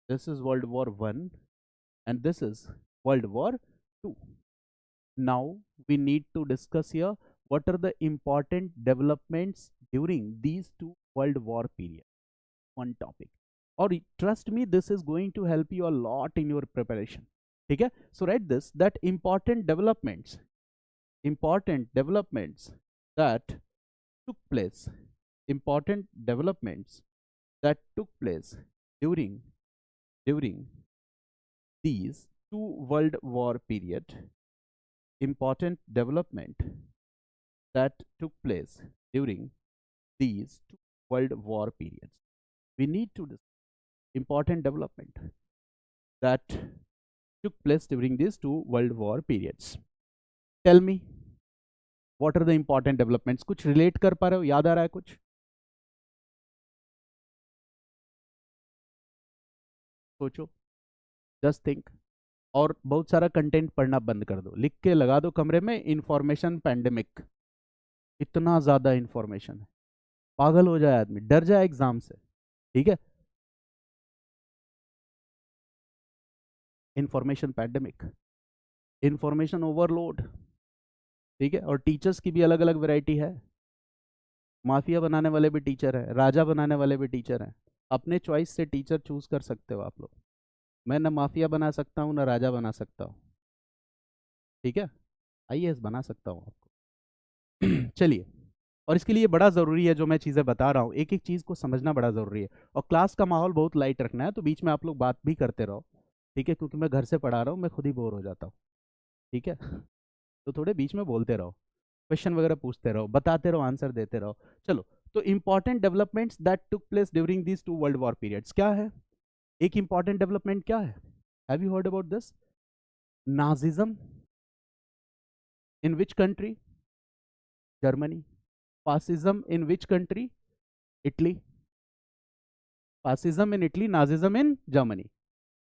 This is World War I and this is World War II. Now we need to discuss here what are the important developments during these two world war periods. One topic, or trust me, this is going to help you a lot in your preparation. Okay, so write this, that important developments that took place, important developments that took place during these two world war period, important development that took place during these two world war periods. We need to discuss important development that took place during these two world war periods. Tell me, what are the important developments? कुछ relate कर पा रहे हो? याद आ रहा है कुछ? सोचो, just think. और बहुत सारा कंटेंट पढ़ना बंद कर दो, लिख के लगा दो कमरे में, इंफॉर्मेशन पैंडेमिक. इतना ज्यादा इंफॉर्मेशन है, पागल हो जाए आदमी, डर जाए एग्जाम से. ठीक है, इंफॉर्मेशन पैंडेमिक, इंफॉर्मेशन ओवरलोड. ठीक है, और टीचर्स की भी अलग अलग वैरायटी है. माफिया बनाने वाले भी टीचर है, राजा बनाने वाले भी टीचर हैं. अपने चॉइस से टीचर चूज कर सकते हो आप लोग. मैं ना माफिया बना सकता हूँ ना राजा बना सकता हूँ. ठीक है, आईएएस बना सकता हूँ आपको. चलिए, और इसके लिए बड़ा ज़रूरी है जो मैं चीज़ें बता रहा हूँ, एक एक चीज़ को समझना बड़ा ज़रूरी है. और क्लास का माहौल बहुत लाइट रखना है, तो बीच में आप लोग बात भी करते रहो. ठीक है, क्योंकि मैं घर से पढ़ा रहा हूँ, मैं खुद ही बोर हो जाता हूँ, ठीक है। तो थोड़े बीच में बोलते रहो, क्वेश्चन वगैरह पूछते रहो, बताते रहो, आंसर देते रहो। चलो, तो important developments that took place during these two world war periods क्या है? एक इंपॉर्टेंट डेवलपमेंट क्या है? Have you heard about this? Nazism in which country? Germany. Fascism in which country? Italy. Fascism in Italy, Nazism in Germany.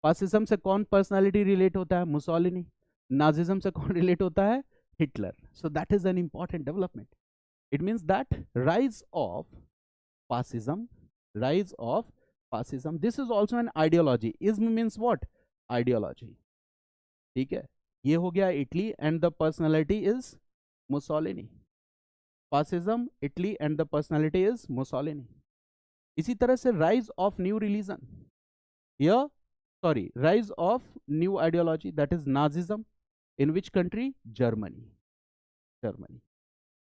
Fascism से कौन personality relate होता है? Mussolini. Nazism से कौन रिलेट होता है? Hitler. So that is an important development. It means that rise of fascism, rise of fascism. This is also an ideology. Ism means what? Ideology. ठीक है, ये हो गया Italy and the personality is Mussolini. Fascism Italy and the personality is Mussolini. इसी तरह से rise of new religion, या sorry, rise of new ideology, that is Nazism. In which country? Germany. Germany.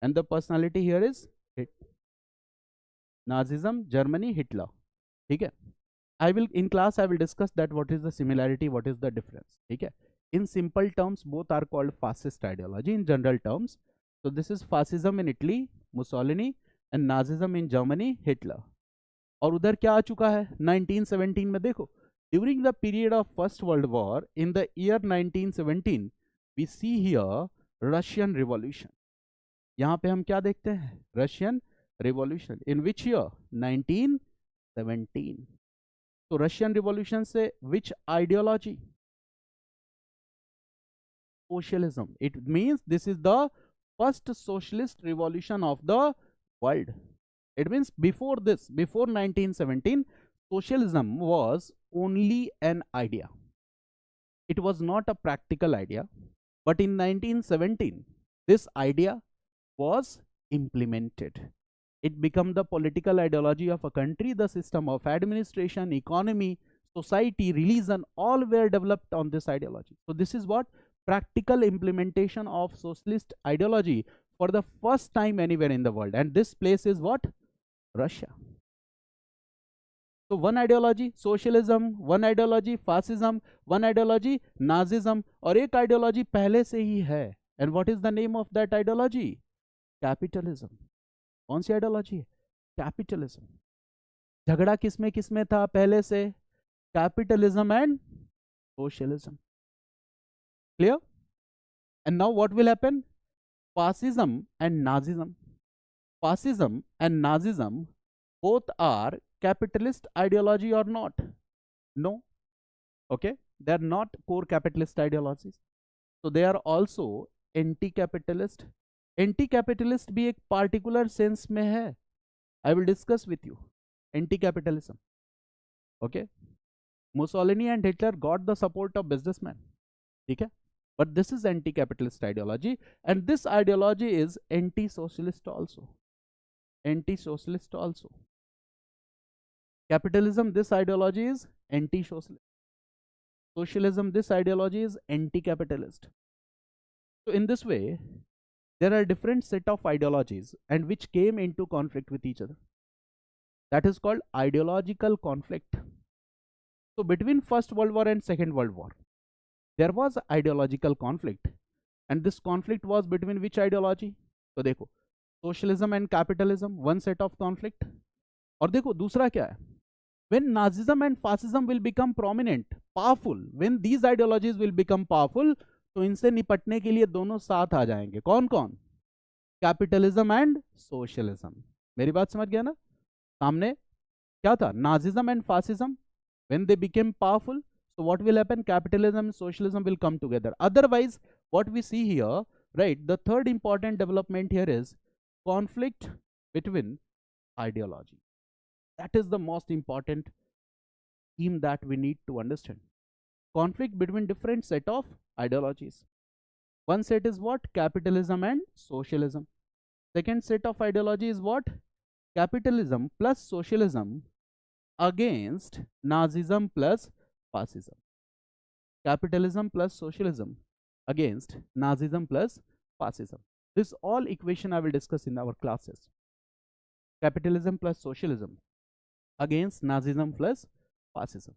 And the personality here is Nazism, Germany, Hitler. ठीक है. I will in class I will discuss that what is the similarity, what is the difference. ठीक है. In simple terms, both are called fascist ideology. In general terms, so this is fascism in Italy, Mussolini, and Nazism in Germany, Hitler. और उधर क्या आ चुका है 1917 में? देखो, during the period of First World War, in the year 1917, we see here Russian Revolution. यहां पे हम क्या देखते हैं? Russian revolution. In which year? 1917. तो रशियन रिवॉल्यूशन से which ideology? Socialism. It means this is the first socialist revolution of the world. It means before this, before 1917, socialism was only an idea. It was not a practical idea. But in 1917, this idea was implemented. It became the political ideology of a country. The system of administration, economy, society, religion, all were developed on this ideology. So this is what? Practical implementation of socialist ideology for the first time anywhere in the world. And this place is what? Russia. So one ideology socialism, one ideology fascism, one ideology Nazism, और एक ideology पहले से ही है. And what is the name of that ideology? Capitalism. कौन सी ideology है? Capitalism. झगड़ा किसमें था पहले से? Capitalism and socialism. Clear? And now what will happen? Fascism and Nazism. Fascism and Nazism both are capitalist ideology or not? No. Okay, they are not core capitalist ideologies. So they are also anti-capitalist. Anti capitalist भी एक particular sense में है. I will discuss with you anti capitalism. Okay, Mussolini and Hitler got the support of businessman. ठीक है, but this is anti capitalist ideology and this ideology is anti socialist also. Anti socialist also. Capitalism, this ideology is anti socialist. Socialism, this ideology is anti-capitalist. So in this way, there are different set of ideologies and which came into conflict with each other. That is called ideological conflict. So between First World War and Second World War, there was ideological conflict, and this conflict was between which ideology? तो देखो, socialism and capitalism, one set of conflict. और देखो दूसरा क्या है? When Nazism and fascism will become prominent, powerful, when these ideologies will become powerful, तो इनसे निपटने के लिए दोनों साथ आ जाएंगे. कौन कौन? Capitalism and socialism. मेरी बात समझ गया ना? सामने क्या था? Nazism and fascism. When they became powerful, so what will happen? Capitalism and socialism will come together. Otherwise, what we see here, right, the third important development here is conflict between ideology. That is the most important theme that we need to understand. Conflict between different set of ideologies. One set is what? Capitalism and socialism. Second set of ideology is what? Capitalism plus socialism against Nazism plus fascism. Capitalism plus socialism against Nazism plus fascism. This all equation I will discuss in our classes. Capitalism plus socialism against Nazism plus fascism.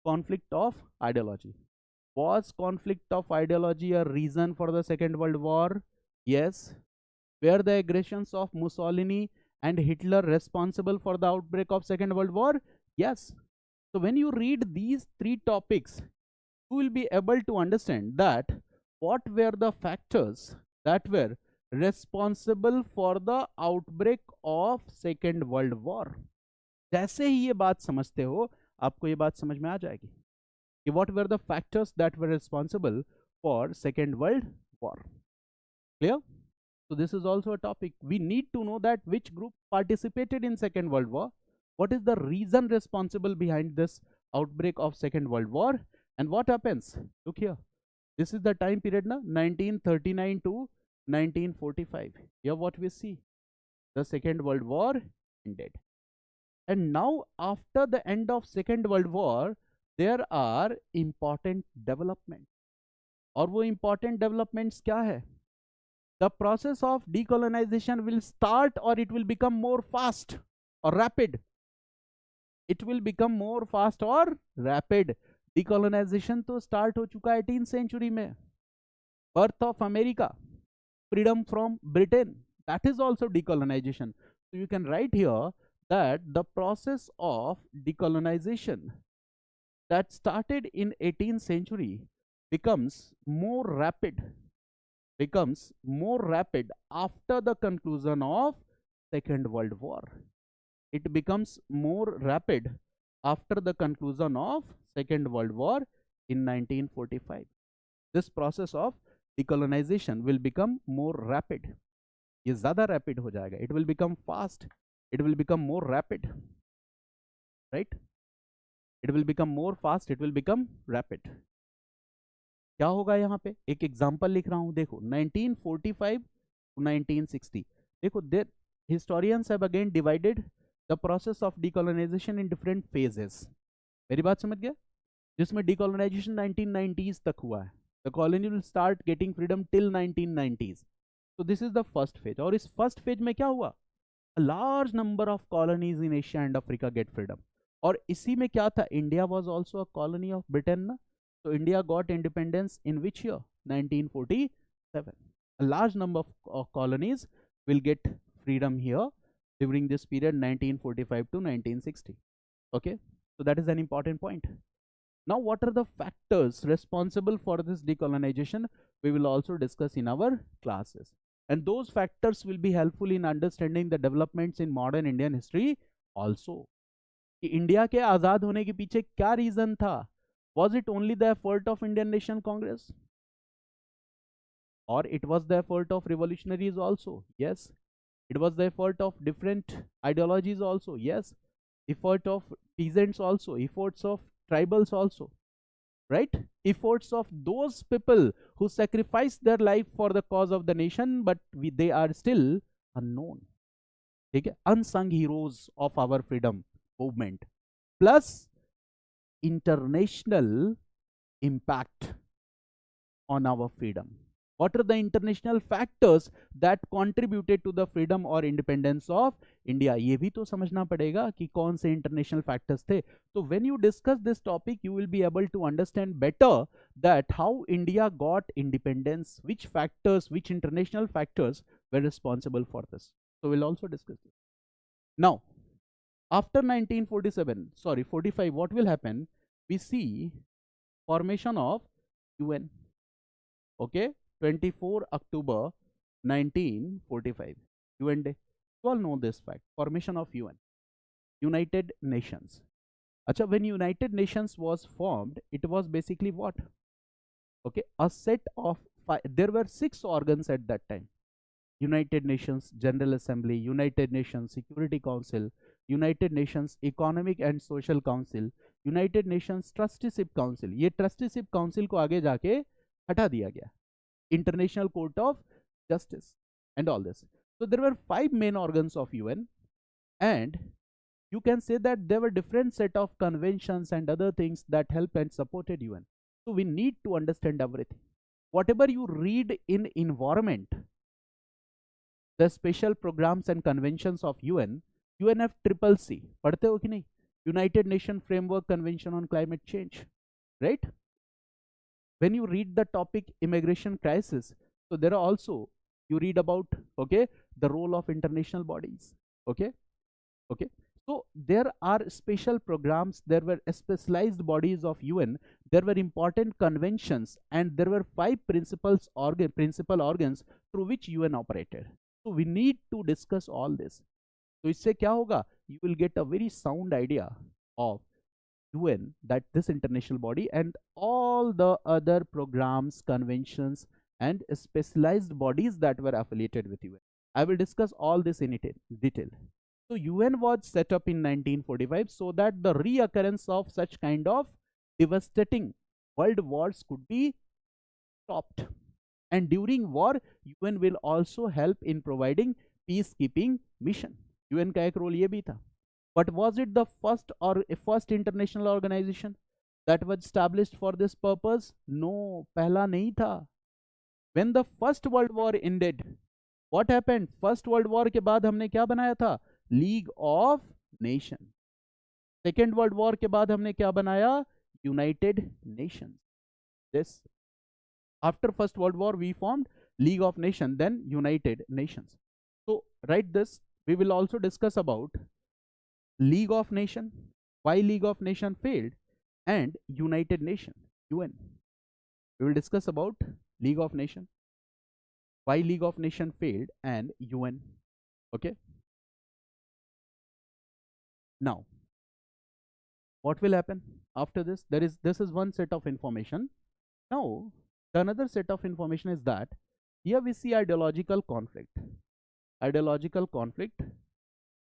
conflict of ideology. Was conflict of ideology a reason for the Second World War? Yes. Were the aggressions of Mussolini and Hitler responsible for the outbreak of Second World War? Yes. So when you read these three topics, you will be able to understand that what were the factors that were responsible for the outbreak of Second World War. जैसे ही ये बात समझते हो, आपको ये बात समझ में आ जाएगी कि what were the factors that were responsible for Second World War. Clear? So this is also a topic. We need to know that which group participated in Second World War, what is the reason responsible behind this outbreak of Second World War, and what happens. Look here. This is the time period, na? 1939 to 1945. Here what we see. The Second World War ended. And now after the end of Second World War, there are important developments. और वो important developments क्या है? The process of decolonization will start, or it will become more fast or rapid. It will become more fast or rapid. Decolonization तो start हो चुका 18th century में. Birth of America, freedom from Britain, that is also decolonization. So you can write here that the process of decolonization that started in 18th century becomes more rapid after the conclusion of Second World War. It becomes more rapid after the conclusion of Second World War in 1945. This process of decolonization will become more rapid. ये ज़्यादा rapid हो जाएगा. It will become fast. It will become more rapid. Right? It will become more fast. It will become rapid. क्या होगा यहाँ पे? एक example लिख रहा हूं. देखो 1945 to 1960. देखो देर historians have again divided the process of decolonization in different phases. मेरी बात समझ गया? जिसमें decolonization 1990s तक हुआ है. The colony will start getting freedom till 1990s. So this is the first phase. और इस first phase में क्या हुआ? A large number of colonies in Asia and Africa get freedom. और इसी में क्या था? India was also a colony of Britain ना? So India got independence in which year? 1947. A large number of colonies will get freedom here during this period 1945 to 1960. Okay, so that is an important point. Now what are the factors responsible for this decolonization? We will also discuss in our classes, and those factors will be helpful in understanding the developments in modern Indian history also. कि India के आजाद होने के पीछे क्या reason था? Was it only the effort of Indian National Congress? Or it was the effort of revolutionaries also? Yes. It was the effort of different ideologies also? Yes. Effort of peasants also? Efforts of tribals also? Right? Efforts of those people who sacrificed their life for the cause of the nation, but they are still unknown. Okay? Unsung heroes of our freedom movement. Plus international impact on our freedom. What are the international factors that contributed to the freedom or independence of India? ये भी तो समझना पड़ेगा कि कौन से international factors थे. So when you discuss this topic, you will be able to understand better that how India got independence, which factors, which international factors were responsible for this. So we'll also discuss this. Now, after 45, what will happen? We see formation of UN. Okay, 24 October 1945, UN Day. You all know this fact. Formation of UN, United Nations. Acha, when United Nations was formed, it was basically what? Okay, a set of there were 6 organs at that time. United Nations General Assembly, United Nations Security Council, United Nations Economic and Social Council, United Nations Trusteeship Council. ये Trusteeship Council को आगे जाके हटा दिया गया. International Court of Justice and all this. So there were 5 main organs of UN, and you can say that there were different set of conventions and other things that helped and supported UN. So we need to understand everything. Whatever you read in environment, the special programs and conventions of UN, UNFCCC, पढ़ते हो कि नहीं? United Nations Framework Convention on Climate Change, right? When you read the topic immigration crisis, so there are also, you read about, okay, the role of international bodies, okay, okay. So there are special programs, there were specialized bodies of UN, there were important conventions, and there were 5 principal organs through which UN operated. So we need to discuss all this. तो इससे क्या होगा, you will get a very sound idea of UN, that this international body, and all the other programs, conventions, and specialized bodies that were affiliated with UN. I will discuss all this in detail. So UN was set up in 1945 so that the reoccurrence of such kind of devastating world wars could be stopped. And during war, UN will also help in providing peacekeeping mission. UN का एक role ये भी था. But was it the first international organization that was established for this purpose? No, पहला नहीं था. When the First World War ended, what happened? First World War के बाद हमने क्या बनाया था? League of Nations. Second World War के बाद हमने क्या बनाया? United Nations. This. After First World War, we formed League of Nations, then United Nations. So write this. We will also discuss about League of Nations, why League of Nations failed, and United Nations, UN. We will discuss about League of Nations, why League of Nations failed, and UN. Okay. Now, what will happen after this? This is one set of information. Now, the another set of information is that here we see ideological conflict. Ideological conflict.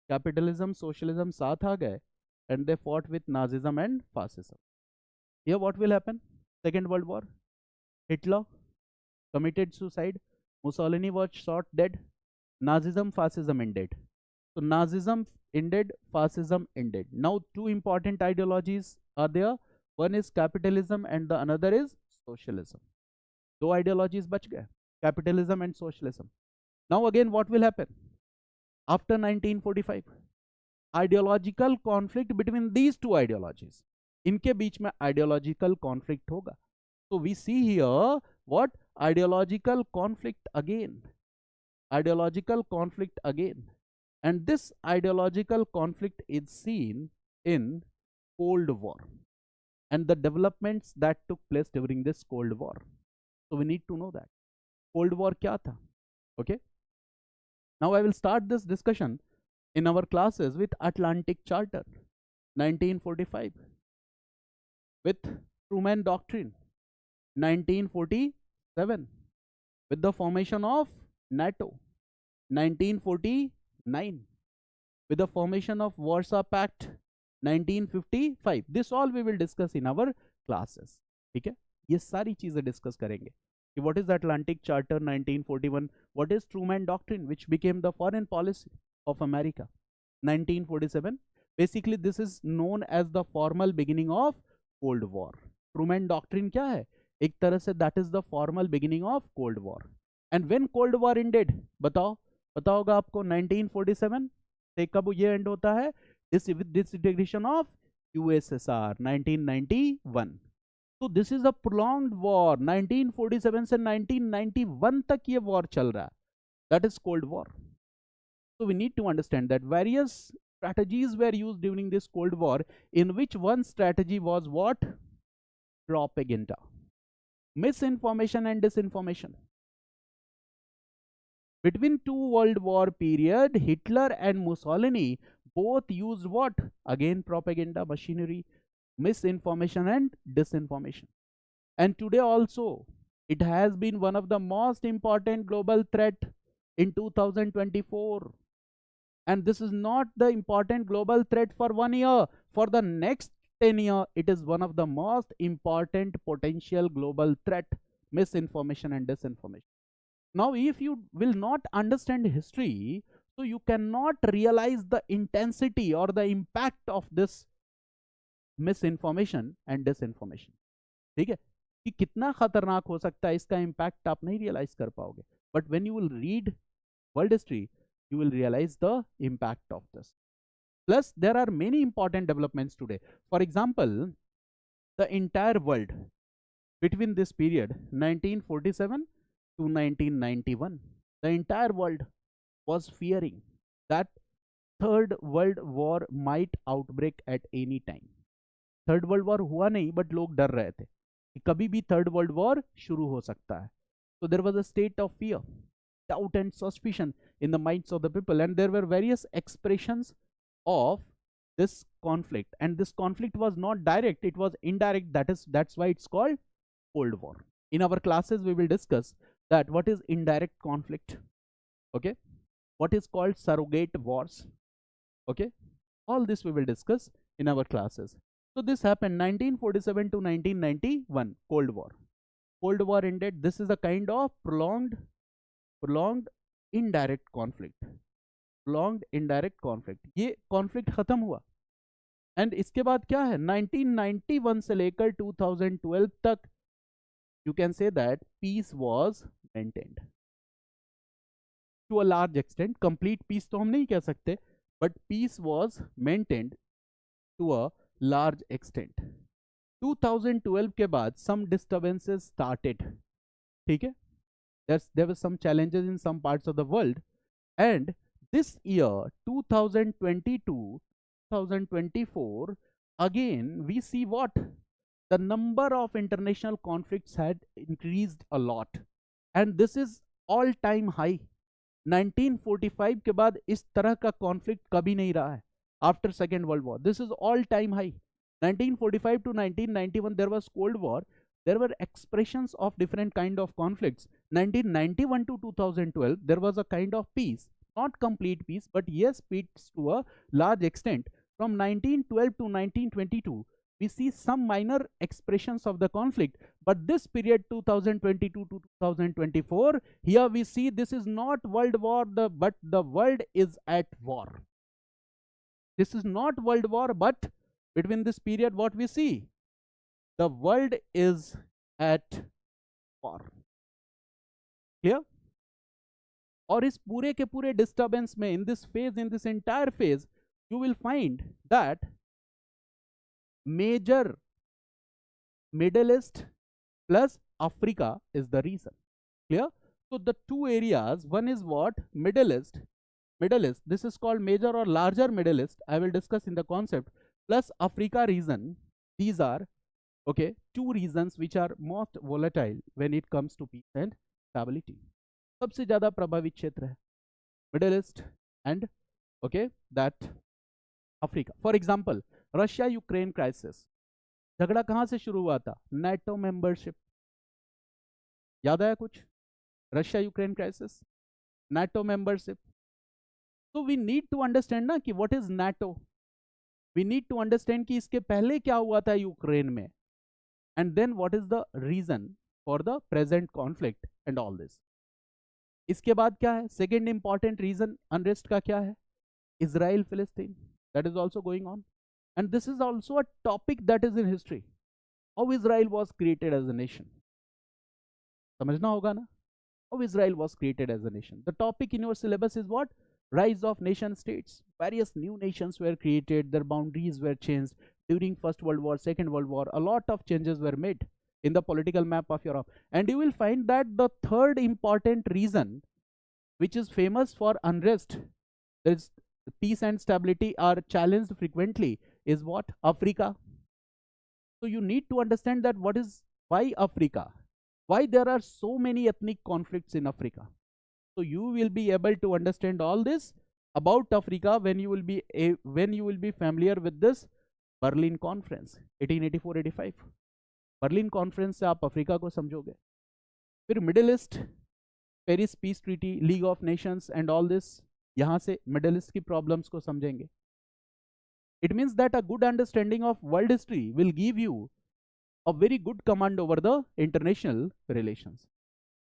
Capitalism, socialism साथ आ गए, and they fought with Nazism and fascism. Here what will happen? Second World War. Hitler committed suicide. Mussolini was shot dead. Nazism, fascism ended. So Nazism ended, fascism ended. Now two important ideologies are there. One is capitalism and the another is socialism. दो ideologies बच गए, capitalism and socialism. Now again what will happen? After 1945, ideological conflict between these two ideologies. इनके बीच में ideological conflict होगा. So we see here what? Ideological conflict again. Ideological conflict again. And this ideological conflict is seen in Cold War and the developments that took place during this Cold War. So we need to know that. Cold War क्या था? Okay. Now I will start this discussion in our classes with Atlantic Charter, 1945, with Truman Doctrine, 1947, with the formation of NATO, 1949, with the formation of Warsaw Pact, 1955. This all we will discuss in our classes. ठीक है, ये सारी चीजें discuss करेंगे. What is the Atlantic Charter 1941? What is Truman Doctrine, which became the foreign policy of America? 1947. Basically, this is known as the formal beginning of Cold War. Truman Doctrine क्या है? एक तरह से that is the formal beginning of Cold War. And when Cold War ended, बताओ, पता होगा आपको 1947 से कब ये end होता है? Disintegration of USSR 1991. तो this is a prolonged war. 1947 से 1991 तक ये वॉर चल रहा है. That is cold war. So we need to understand that various strategies were used during this Cold War, in which one strategy was what? Propaganda, misinformation and disinformation. Between two World War period, Hitler and Mussolini both used what? Again propaganda machinery, misinformation and disinformation. And today also, it has been one of the most important global threat in 2024. And this is not the important global threat for 1 year. For the next 10 years, it is one of the most important potential global threat, misinformation and disinformation. Now, if you will not understand history, so you cannot realize the intensity or the impact of this misinformation and disinformation. ठीक है, कि कितना खतरनाक हो सकता है, इसका impact आप नहीं रियलाइज कर पाओगे. But when you will read world history, you will realize the impact of this. Plus, there are many important developments today. For example, the entire world between this period 1947 to 1991, the entire world was fearing that third world war might outbreak at any time. Third world war हुआ नहीं, but लोग डर रहे थे कि कभी भी third world war शुरू हो सकता है. So there was a state of fear, doubt and suspicion in the minds of the people, and there were various expressions of this conflict, and this conflict was not direct, it was indirect. That's why it's called Cold War. In our classes we will discuss that what is indirect conflict, okay, what is called surrogate wars, okay, all this we will discuss in our classes. So this happened 1947 to 1991, Cold War. Cold War ended. This is a kind of prolonged indirect conflict. Prolonged indirect conflict. ये conflict खत्म हुआ. And इसके बाद क्या है? 1991 से लेकर 2012 तक, you can say that peace was maintained to a large extent. Complete peace तो हम नहीं कह सकते, but peace was maintained to a large extent. 2012 के बाद some disturbances started. ठीक है, there were some challenges in some parts of the world, and this year 2022 2024 again we see what the number of international conflicts had increased a lot, and this is all time high. 1945 के बाद इस तरह का conflict कभी नहीं रहा है after second world war. This is all time high. 1945 to 1991 there was Cold War. There were expressions of different kind of conflicts. 1991 to 2012 there was a kind of peace, not complete peace, but yes, peace to a large extent. From 1912 to 1922 we see some minor expressions of the conflict, but this period 2022 to 2024, here we see this is not world war, but the world is at war. This is not world war, but between this period what we see, the world is at war. Clear? और इस पूरे के पूरे disturbance में, in this phase, in this entire phase, you will find that major Middle East plus Africa is the reason. Clear? So the two areas, one is what? Middle East, this is called major or larger Middle East, I will discuss in the concept, plus Africa region. These are, okay, two regions which are most volatile when it comes to peace and stability. सबसे ज़्यादा प्रभावित क्षेत्र है Middle East and, okay, that Africa. For example, Russia Ukraine crisis. झगड़ा कहाँ से शुरू हुआ था? NATO membership. याद आया कुछ? Russia Ukraine crisis, NATO membership. So we need to understand ना कि what is NATO. We need to understand कि इसके पहले क्या हुआ था यूक्रेन में, and then what is the reason for the present conflict and all this. इसके बाद क्या है? Second important reason unrest का क्या है? Israel Palestine, that is also going on, and this is also a topic that is in history. How Israel was created as a nation. समझना होगा ना? How Israel was created as a nation. The topic in your syllabus is what? Rise of nation states. Various new nations were created, their boundaries were changed during First World War, Second World War. A lot of changes were made in the political map of Europe. And you will find that the third important reason, which is famous for unrest, there is peace and stability are challenged frequently, is what? Africa. So you need to understand that what is, why Africa? Why there are so many ethnic conflicts in Africa? So you will be able to understand all this about Africa when you will be familiar with this Berlin Conference 1884-85. Berlin Conference से आप Africa को समझोगे. फिर middle east, Paris peace treaty, league of Nations and all this, यहाँ से middle east की problems को समझेंगे. It means that a good understanding of world history will give you a very good command over the international relations.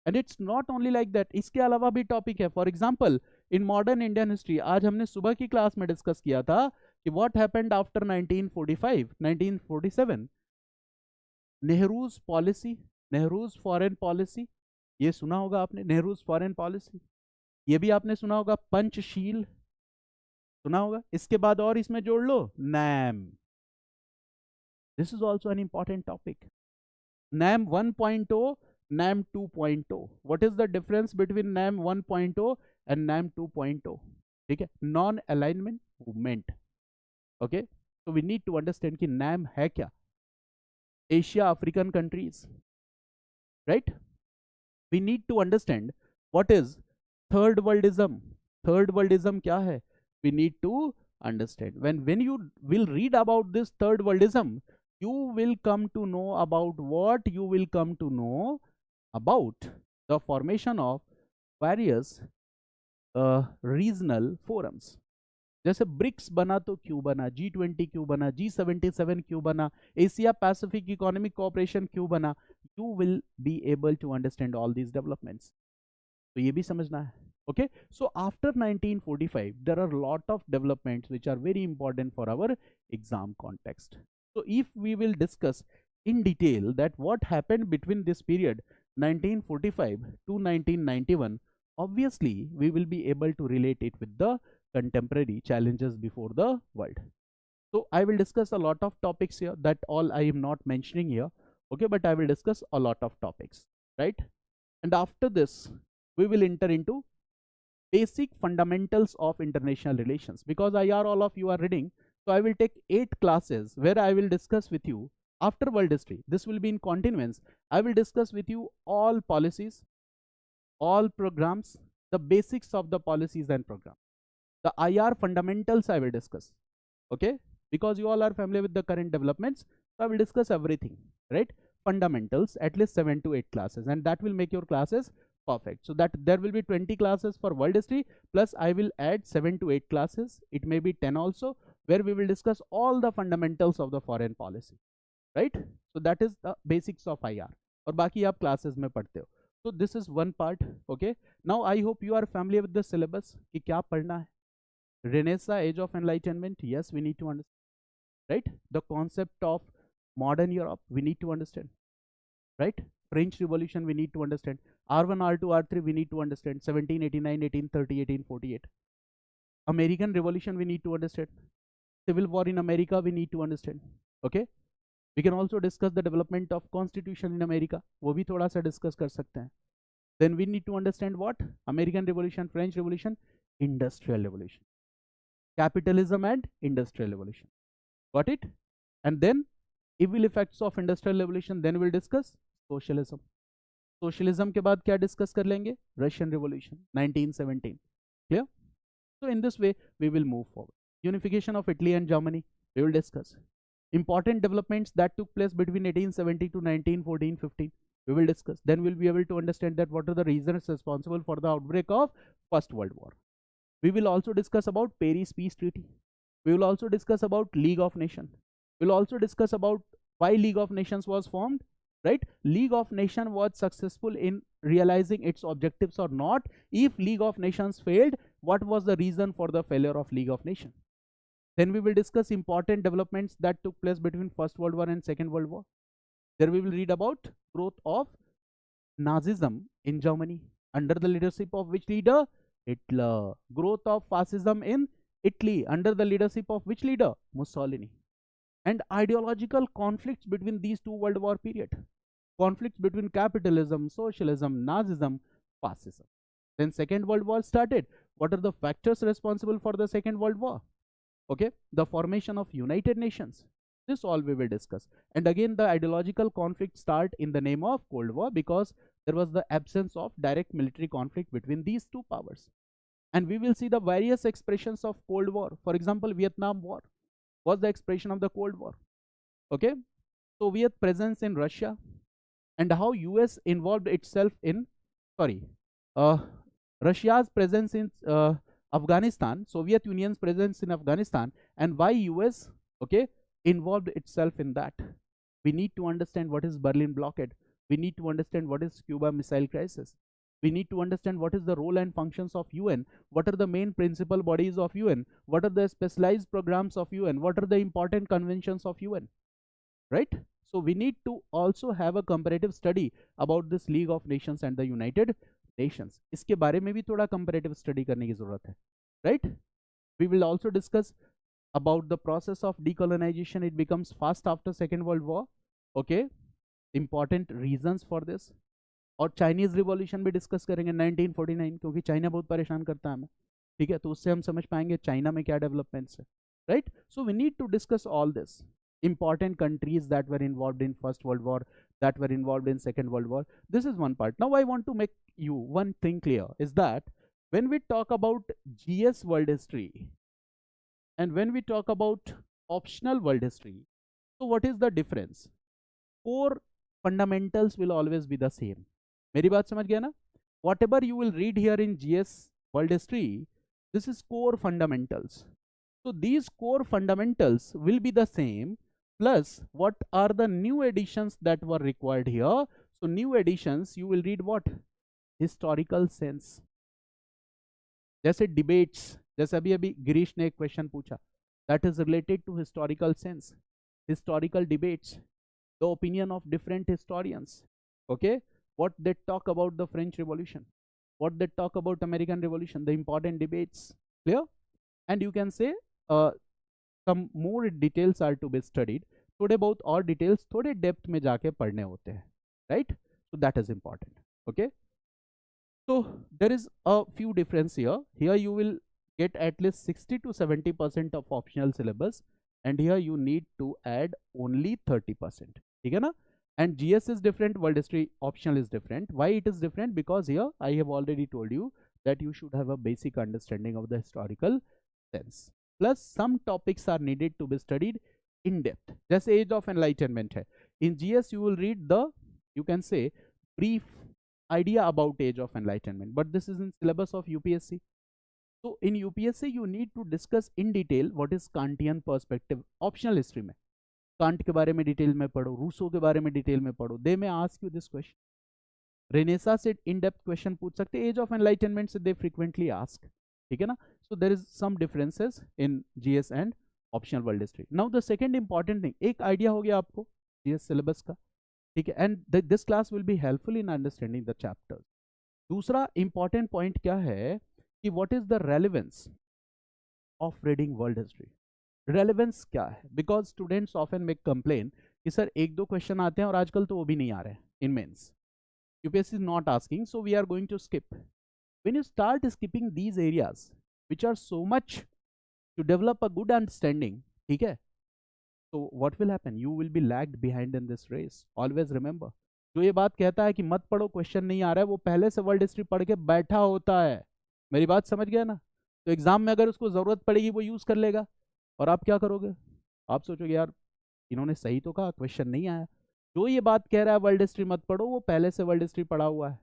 And it's not only like that, इसके अलावा भी topic है. For example in modern Indian history, आज हमने सुबह की class में discuss किया था कि what happened after 1945 1947. Nehru's policy, Nehru's foreign policy, ये सुना होगा आपने, नेहरूज फॉरेन पॉलिसी. ये भी आपने सुना होगा पंचशील, सुना होगा। इसके बाद और इसमें जोड़ लो NAM, this is also an important topic. NAM 1.0, NAM 2.0, what is the difference between NAM 1.0 and NAM 2.0? ठीक है, नॉन अलाइनमेंट मूवमेंट। ओके, तो वी नीड टू अंडरस्टैंड कि नैम है क्या। Asia African countries, right, we need to understand what is third worldism. Third worldism क्या है, we need to understand. When you will read about this third worldism, you will come to know about what you will come to know about the formation of various regional forums. जैसे BRICS बना तो क्यों बना, G20 क्यों बना, G77 क्यों बना, Asia Pacific economic cooperation क्यों बना, you will be able to understand all these developments. तो ये भी समझना है। Okay, so after 1945 there are a lot of developments which are very important for our exam context. So if we will discuss in detail that what happened between this period 1945 to 1991, obviously we will be able to relate it with the contemporary challenges before the world. So I will discuss a lot of topics here, that all I am not mentioning here. Okay, but I will discuss a lot of topics, right? And after this we will enter into basic fundamentals of international relations, because IR all of you are reading. So I will take 8 classes where I will discuss with you after world history. This will be in continuance. I will discuss with you all policies, all programs, the basics of the policies and programs. The IR fundamentals I will discuss. Okay, because you all are familiar with the current developments, so I will discuss everything, right? Fundamentals, at least 7 to 8 classes, and that will make your classes perfect. So that there will be 20 classes for world history, plus I will add 7 to 8 classes, it may be 10 also, where we will discuss all the fundamentals of the foreign policy, right? So that is the basics of IR, और बाकी आप classes में पढ़ते हो. So this is one part. Okay, now I hope you are familiar with the syllabus कि क्या पढ़ना है. Renaissance, age of enlightenment, yes, we need to understand, right? The concept of modern Europe, we need to understand, right? French Revolution, we need to understand. R1, R2, R3, we need to understand. 1789, 1830, 1848. American Revolution, we need to understand. Civil War in America, we need to understand. Okay, we can also discuss the development of constitution in America, वो भी थोड़ा सा discuss कर सकते हैं. Then we need to understand what? American Revolution, French Revolution, Industrial Revolution, capitalism and industrial revolution. Got it? And then evil effects of industrial revolution, then we'll discuss socialism. Socialism के बाद क्या discuss कर लेंगे? Russian Revolution 1917. Clear? So in this way we will move forward. Unification of Italy and Germany, we will discuss. Important developments that took place between 1870 to 1914-15, we will discuss. Then we'll be able to understand that what are the reasons responsible for the outbreak of First World War. We will also discuss about Paris Peace Treaty. We will also discuss about League of Nations. We will also discuss about why League of Nations was formed, right? League of Nations was successful in realizing its objectives or not. If League of Nations failed, what was the reason for the failure of League of Nations? Then we will discuss important developments that took place between First World War and Second World War. There we will read about growth of Nazism in Germany, under the leadership of which leader? Hitler. Growth of fascism in Italy, under the leadership of which leader? Mussolini. And ideological conflicts between these two World War period. Conflicts between capitalism, socialism, Nazism, fascism. Then Second World War started. What are the factors responsible for the Second World War? Okay, the formation of United Nations. This all we will discuss. And again, the ideological conflict start in the name of Cold War, because there was the absence of direct military conflict between these two powers. And we will see the various expressions of Cold War. For example, Vietnam War was the expression of the Cold War. Okay, Soviet presence in Russia, and how US involved itself in, Russia's presence in Afghanistan, Soviet Union's presence in Afghanistan, and why US, okay, involved itself in that. We need to understand what is Berlin blockade. We need to understand what is Cuba Missile Crisis. We need to understand what is the role and functions of UN, what are the main principal bodies of UN, what are the specialized programs of UN, what are the important conventions of UN, right? So we need to also have a comparative study about this League of Nations and the United Nations. इसके बारे में भी थोड़ा comparative study करने की जरूरत है, right? We will also discuss about the process of decolonization. It becomes fast after Second World War. Okay, important reasons for this. और चाइनीज रिवॉल्यूशन भी डिस्कस करेंगे 1949, क्योंकि चाइना बहुत परेशान करता है हमें, ठीक है, तो उससे हम समझ पाएंगे चाइना में क्या डेवलपमेंट्स है, right. So we need to discuss all this important countries that were involved in First World War, that were involved in Second World War. This is one part. Now I want to make you one thing clear, is that when we talk about GS world history and when we talk about optional world history, so what is the difference? Core fundamentals will always be the same. मेरी बात समझ गया ना? Whatever you will read here in GS world history, this is core fundamentals. So these core fundamentals will be the same, plus what are the new additions that were required here? So new additions, you will read what? Historical sense. जैसे debates, जैसे अभी गिरीश ने एक question पूछा, that is related to historical sense, historical debates, the opinion of different historians, okay, what they talk about the French Revolution, what they talk about American Revolution, the important debates, clear? And you can say some more details are to be studied, थोड़े बहुत और details थोड़े depth में जाके पढ़ने होते हैं, right? So that is important, okay. So there is a few difference here. Here you will get at least 60 to 70% of optional syllabus, and here you need to add only 30%, ठीक है ना? And GS is different, world history optional is different. Why it is different? Because here I have already told you that you should have a basic understanding of the historical sense, plus some topics are needed to be studied in depth. Just age of enlightenment hai. In GS you will read the, you can say, brief idea about age of enlightenment, but this is in syllabus of UPSC. So in UPSC you need to discuss in detail what is Kantian perspective. Optional history में can't के बारे में detail में पढ़ो, Rousseau के बारे में detail में पढ़ो. दे में ask you this question. Renaissance से इन डेप्थ क्वेश्चन पूछ सकते, एज ऑफ एनलाइटनमेंट से दे फ्रीक्वेंटली आस्क, ठीक है ना. So there is some differences in GS and optional world history. Now the second important thing, एक आइडिया हो गया आपको जीएस सिलेबस का, ठीक है, and this class will be helpful in understanding the chapters. दूसरा इंपॉर्टेंट पॉइंट क्या है कि what is the relevance of reading world history. Relevance क्या है? Because students often make complain कि सर एक दो क्वेश्चन आते हैं और आजकल तो वो भी नहीं आ रहे हैं in mains. UPSC is not asking, so we are going to skip. When you start skipping these areas which are so much to develop a good understanding, ठीक है, तो what will happen? You will be lagged behind in this race. Always remember, जो ये बात कहता है कि मत पढ़ो क्वेश्चन नहीं आ रहा है, वो पहले से वर्ल्ड हिस्ट्री पढ़ के बैठा होता है. मेरी बात समझ गया ना? तो एग्जाम में अगर उसको जरूरत पड़ेगी वो यूज कर लेगा, और आप क्या करोगे? आप सोचोगे यार इन्होंने सही तो कहा, क्वेश्चन नहीं आया. जो ये बात कह रहा है वर्ल्ड हिस्ट्री मत पढ़ो, वो पहले से वर्ल्ड हिस्ट्री पढ़ा हुआ है,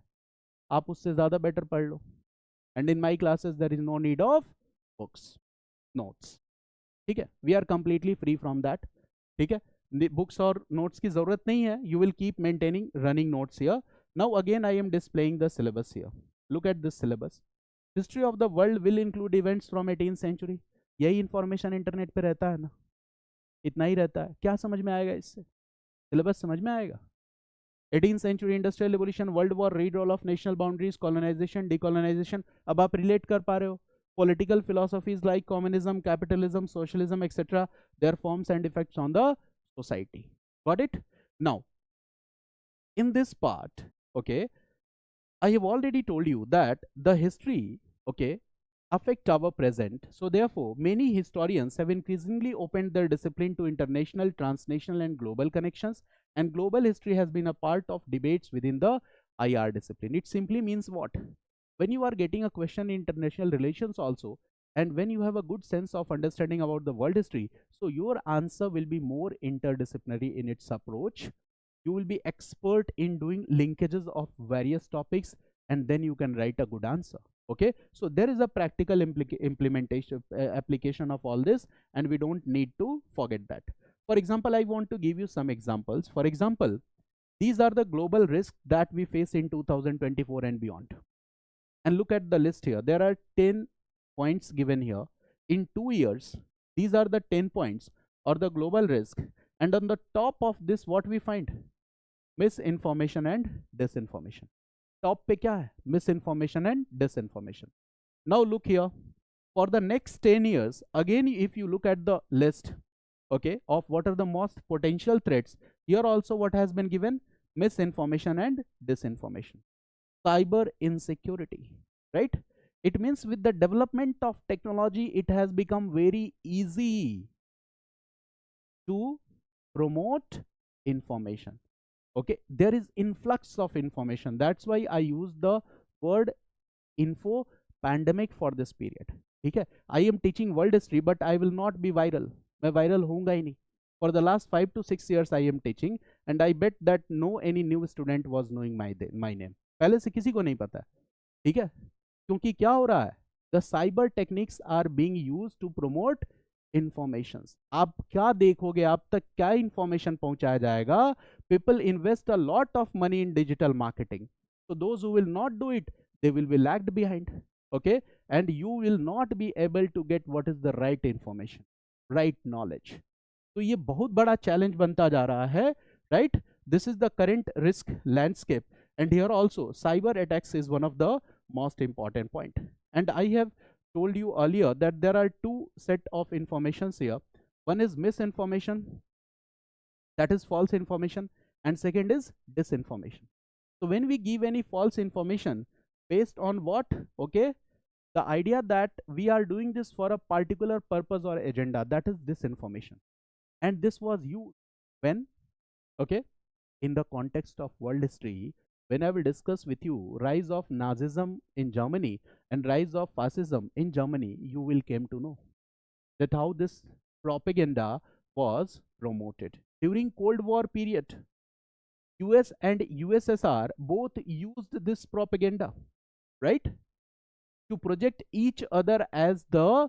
आप उससे ज्यादा बेटर पढ़ लो. And in my classes there is no need of books, notes, ठीक है. We are completely free from that, ठीक है. बुक्स और नोट्स की जरूरत नहीं है. You will keep maintaining running notes here. Now again I am displaying the syllabus here. Look at this syllabus. History of the world will include events from 18th century. यही information internet पे रहता है ना, इतना ही रहता है. क्या समझ में आएगा इससे? सिलेबस समझ में आएगा. 18th century, industrial revolution, world war, reroll of national boundaries, colonisation, decolonisation. अब आप रिलेट कर पा रहे हो. Political philosophies like communism, capitalism, socialism etcetera, their forms and effects on the society. Got it? Now in this part, okay, I have already told you that the history, okay, affect our present. So therefore many historians have increasingly opened their discipline to international, transnational and global connections, and global history has been a part of debates within the IR discipline. It simply means what? When you are getting a question in international relations also, and when you have a good sense of understanding about the world history, so your answer will be more interdisciplinary in its approach. You will be expert in doing linkages of various topics, and then you can write a good answer. Okay, so there is a practical implementation application of all this, and we don't need to forget that. For example, I want to give you some examples. For example, these are the global risks that we face in 2024 and beyond. And look at the list here. There are 10 points given here. In 2 years, these are the 10 points or the global risk, and on the top of this what we find? Misinformation and disinformation. Top पे क्या है? Misinformation and disinformation. Now look here, For the next 10 years, again, if you look at the list, okay, of what are the most potential threats, here also what has been given: misinformation and disinformation, cyber insecurity, right? It means with the development of technology, it has become very easy to promote information. Okay, there is influx of information. That's why I use the word info pandemic for this period. ठीक है, I am teaching world history, but I will not be viral. मैं viral होऊंगा ही नहीं. For the last 5 to 6 years I am teaching, and I bet that no any new student was knowing my name. पहले से किसी को नहीं पता है, ठीक है? क्योंकि क्या हो रहा है? The cyber techniques are being used to promote informations. आप क्या देखोगे, आप तक क्या information पहुंचाया जाएगा? People invest a lot of money in digital marketing. So those who will not do it, they will be lagged behind. Okay, and you will not be able to get what is the right information, right knowledge. तो ये बहुत बड़ा challenge बनता जा रहा है, right? This is the current risk landscape, and here also cyber attacks is one of the most important point. And I have told you earlier that there are two set of informations here. One is misinformation, that is false information, and second is disinformation. So when we give any false information, based on what? Okay, the idea that we are doing this for a particular purpose or agenda, that is disinformation. And this was used when, okay, in the context of world history, when I will discuss with you rise of Nazism in Germany and rise of fascism in Germany, you will came to know that how this propaganda was promoted. During Cold War period, US and USSR both used this propaganda, right, to project each other as the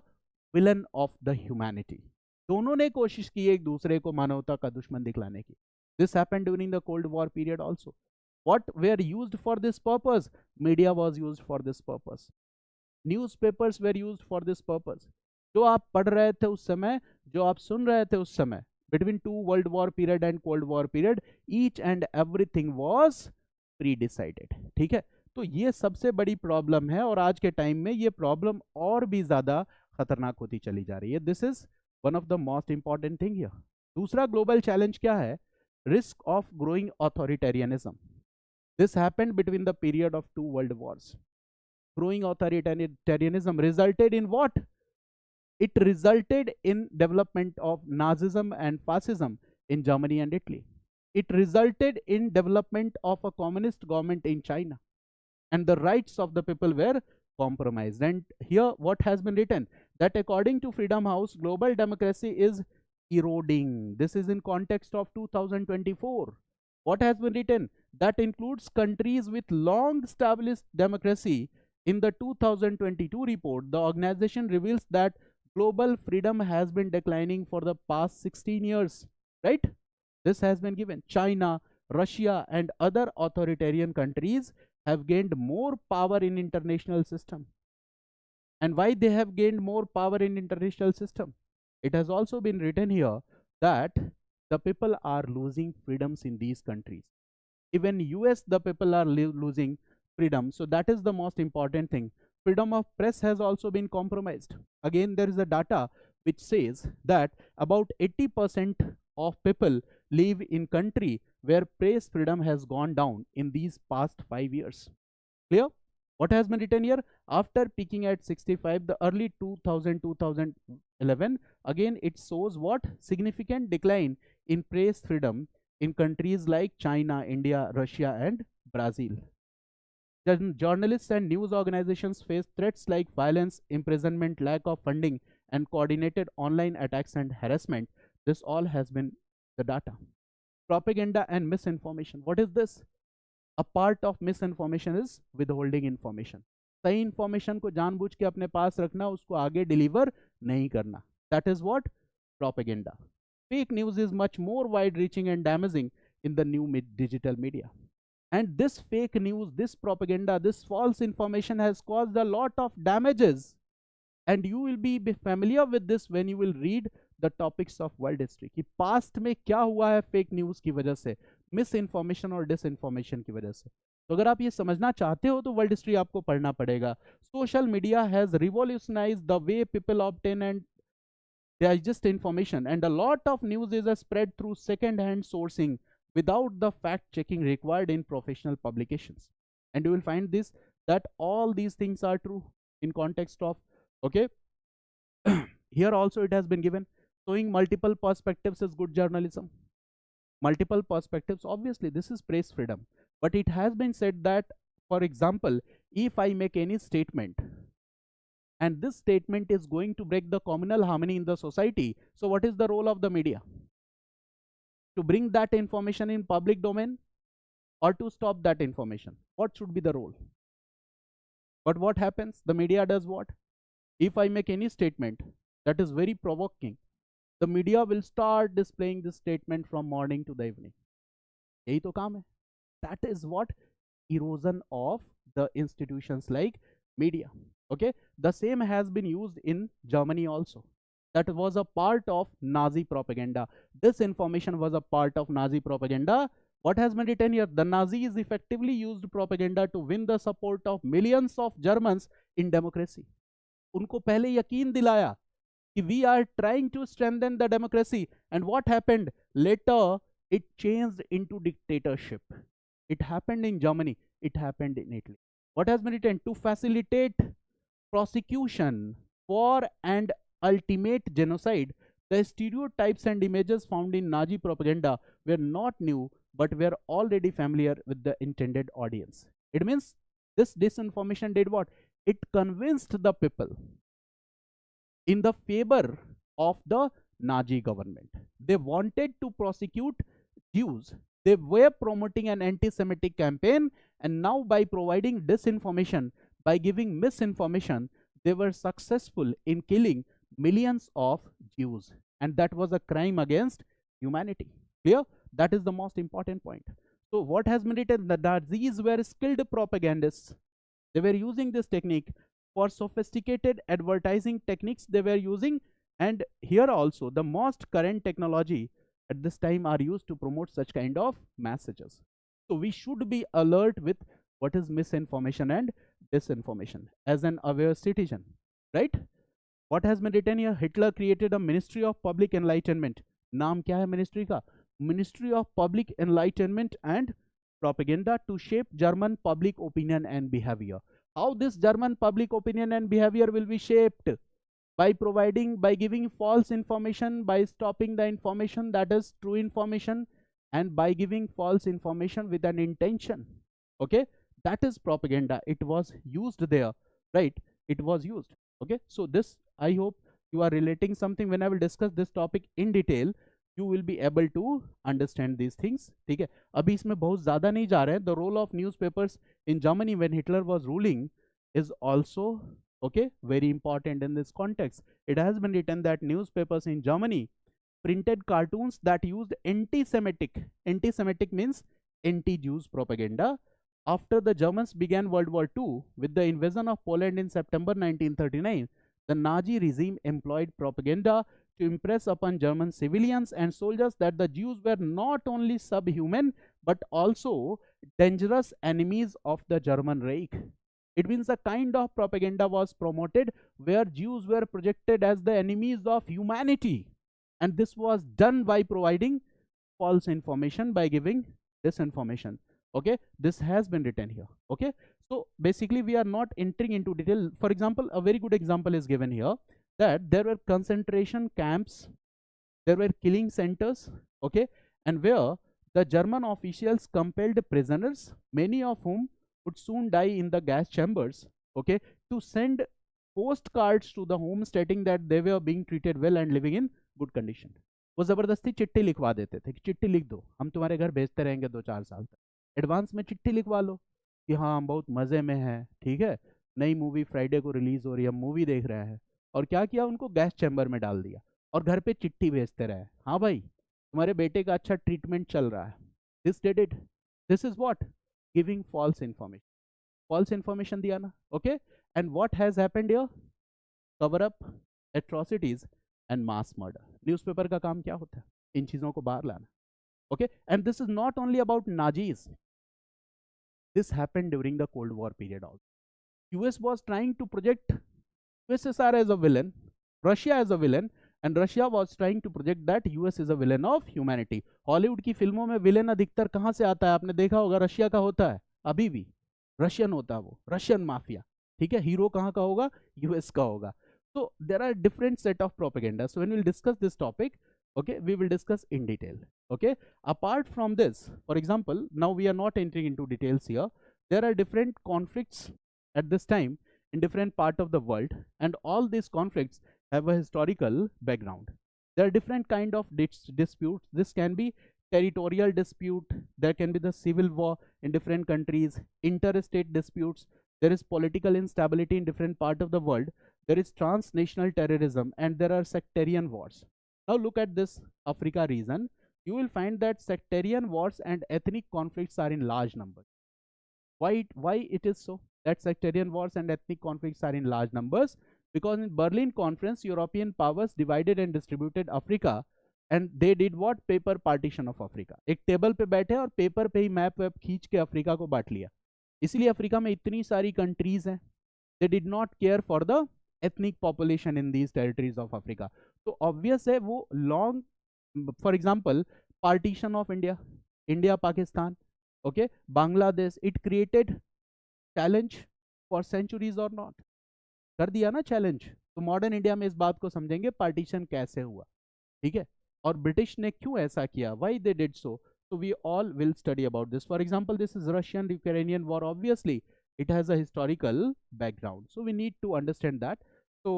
villain of the humanity. दोनों ने कोशिश की एक दूसरे को मानवता का दुश्मन दिखलाने की. This happened during the Cold War period also. What were used for this purpose? Media was used for this purpose. Newspapers were used for this purpose. जो आप पढ़ रहे थे उस समय, जो आप सुन रहे थे उस समय, between two World War period and Cold War period, each and everything was pre-decided. ठीक है, तो ये सबसे बड़ी प्रॉब्लम है, और आज के टाइम में ये प्रॉब्लम और भी ज्यादा खतरनाक होती चली जा रही है. This is one of the most important thing here. दूसरा ग्लोबल चैलेंज क्या है? Risk of growing authoritarianism. This happened between the period of two world wars. Growing authoritarianism resulted in what? It resulted in development of Nazism and fascism in Germany and Italy. It resulted in development of a communist government in China, and the rights of the people were compromised. And here what has been written, that according to Freedom House, global democracy is eroding. This is in context of 2024. What has been written? That includes countries with long established democracy. In the 2022 report, the organization reveals that global freedom has been declining for the past 16 years, right? This has been given. China, Russia and other authoritarian countries have gained more power in international system. And why they have gained more power in international system? It has also been written here that the people are losing freedoms in these countries. Even US, the people are losing freedom. So that is the most important thing. Freedom of press has also been compromised. Again, there is a data which says that about 80% of people live in country where press freedom has gone down in these past 5 years. Clear? What has been written here? After peaking at 65, the early 2011, again it shows what? Significant decline in press freedom in countries like China, India, Russia and Brazil. The journalists and news organizations face threats like violence, imprisonment, lack of funding and coordinated online attacks and harassment. This all has been the data. Propaganda and misinformation. What is this? A part of misinformation is withholding information. सही information को जानबूझ के अपने पास रखना, उसको आगे deliver नहीं करना. That is what? Propaganda. Fake news is much more wide-reaching and damaging in the new digital media. And this fake news, this propaganda, this false information has caused a lot of damages. And you will be familiar with this when you will read the topics of world history. कि past में क्या हुआ है fake news की वजह से, misinformation और disinformation की वजह से. तो अगर आप ये समझना चाहते हो तो वर्ल्ड हिस्ट्री आपको पढ़ना पड़ेगा. Social media has revolutionise the way people obtain and digest information, and a lot of news is spread through second hand sourcing without the fact checking required in professional publications. And you will find this, that all these things are true in context of, okay. Here also it has been given, showing multiple perspectives is good journalism. Multiple perspectives, obviously this is press freedom, but it has been said that, for example, if I make any statement and this statement is going to break the communal harmony in the society, so what is the role of the media? To bring that information in public domain or to stop that information? What should be the role? But what happens? The media does what? If I make any statement that is very provoking, the media will start displaying this statement from morning to the evening. यही तो काम है. That is what erosion of the institutions like media. Okay, the same has been used in Germany also. That was a part of Nazi propaganda. This information was a part of Nazi propaganda. What has been written here? The Nazis effectively used propaganda to win the support of millions of Germans in democracy. उनको पहले यकीन दिलाया कि we are trying to strengthen the democracy, and what happened later? It changed into dictatorship. It happened in Germany, it happened in Italy. What has been written? To facilitate prosecution for and ultimate genocide, the stereotypes and images found in Nazi propaganda were not new but were already familiar with the intended audience. It means this disinformation did what? It convinced the people in the favor of the Nazi government. They wanted to prosecute Jews. They were promoting an anti-Semitic campaign, and now by providing disinformation, by giving misinformation, they were successful in killing millions of Jews. And that was a crime against humanity. Clear? That is the most important point. So what has been written? The Nazis were skilled propagandists. They were using this technique for sophisticated advertising techniques they were using. And here also the most current technology at this time are used to promote such kind of messages. So we should be alert with what is misinformation and disinformation as an aware citizen, right? What has been written here? Hitler created a Ministry of Public Enlightenment. नाम क्या है ministry का? Ministry of Public Enlightenment and Propaganda, to shape German public opinion and behavior. How this German public opinion and behavior will be shaped? By giving false information, by stopping the information that is true information, and by giving false information with an intention. Okay, that is propaganda. It was used there, right? It was used. Okay, so this, I hope you are relating something. When I will discuss this topic in detail, you will be able to understand these things. ठीक है, अभी इसमें बहुत ज़्यादा नहीं जा रहे हैं. The role of newspapers in Germany when Hitler was ruling is also, okay, very important in this context. It has been written that newspapers in Germany printed cartoons that used anti-Semitic means anti-Jews propaganda. After the Germans began World War II with the invasion of Poland in September 1939, the Nazi regime employed propaganda to impress upon German civilians and soldiers that the Jews were not only subhuman but also dangerous enemies of the German Reich. It means a kind of propaganda was promoted where Jews were projected as the enemies of humanity, and this was done by providing false information, by giving disinformation. Okay, this has been written here. Okay, so basically we are not entering into detail. For example, a very good example is given here, that there were concentration camps, there were killing centers, okay, and where the German officials compelled prisoners, many of whom would soon die in the gas chambers, okay, to send postcards to the home stating that they were being treated well and living in good condition. वो जबरदस्ती चिट्ठी लिखवा देते थे कि चिट्ठी लिख दो, हम तुम्हारे घर भेजते रहेंगे 2-4 साल तक, एडवांस में चिट्ठी लिखवा लो कि हाँ हम बहुत मजे में हैं, ठीक है, नई मूवी फ्राइडे को रिलीज हो रही है, हम मूवी देख रहे हैं. और क्या किया, उनको गैस चैम्बर में डाल दिया और घर पे चिट्ठी भेजते रहे, हाँ भाई तुम्हारे बेटे का अच्छा ट्रीटमेंट चल रहा है. This did it. This is what? Giving false information. False information दिया ना. Okay, and what has happened here? Cover up atrocities and mass murder. Newspaper का काम क्या होता है? इन चीजों को बाहर लाना. Okay, and this is not only about Nazis. This happened during the Cold War period also. US was trying to project USSR as a villain, Russia as a villain, and Russia was trying to project that US is a villain of humanity. Hollywood की फिल्मों में villain अधिकतर कहाँ से आता है? आपने देखा होगा रशिया का होता है, अभी भी रशियन होता है, वो रशियन माफिया, ठीक है. हीरो कहाँ का होगा? यूएस का होगा. So there are different set of propaganda. So when we'll discuss this topic, okay, we will discuss in detail. Okay, apart from this, for example, now we are not entering into details here. There are different conflicts at this time in different part of the world, and all these conflicts have a historical background. There are different kind of disputes. This can be territorial dispute, there can be the civil war in different countries, interstate disputes, there is political instability in different part of the world, there is transnational terrorism, and there are sectarian wars. Now look at this Africa region. You will find that sectarian wars and ethnic conflicts are in large numbers. Why it is so that sectarian wars and ethnic conflicts are in large numbers? Because in Berlin Conference, European powers divided and distributed Africa, and they did what? Paper partition of Africa. एक table पे बैठे और paper पे ही map वैप खींच के Africa को बांट लिया. इसलिए अफ्रीका में इतनी सारी कंट्रीज हैं. They did not care for the ethnic population in these territories of Africa. तो obvious है वो long, for example, partition of India, India Pakistan, okay, Bangladesh, it created challenge for centuries or not? कर दिया ना challenge. तो modern India में इस बात को समझेंगे पार्टीशन कैसे हुआ, ठीक है, और ब्रिटिश ने क्यों ऐसा किया, why they did so. So we all will study about this. For example, this is Russian-Ukrainian war. Obviously, it has a historical background. So we need to understand that. So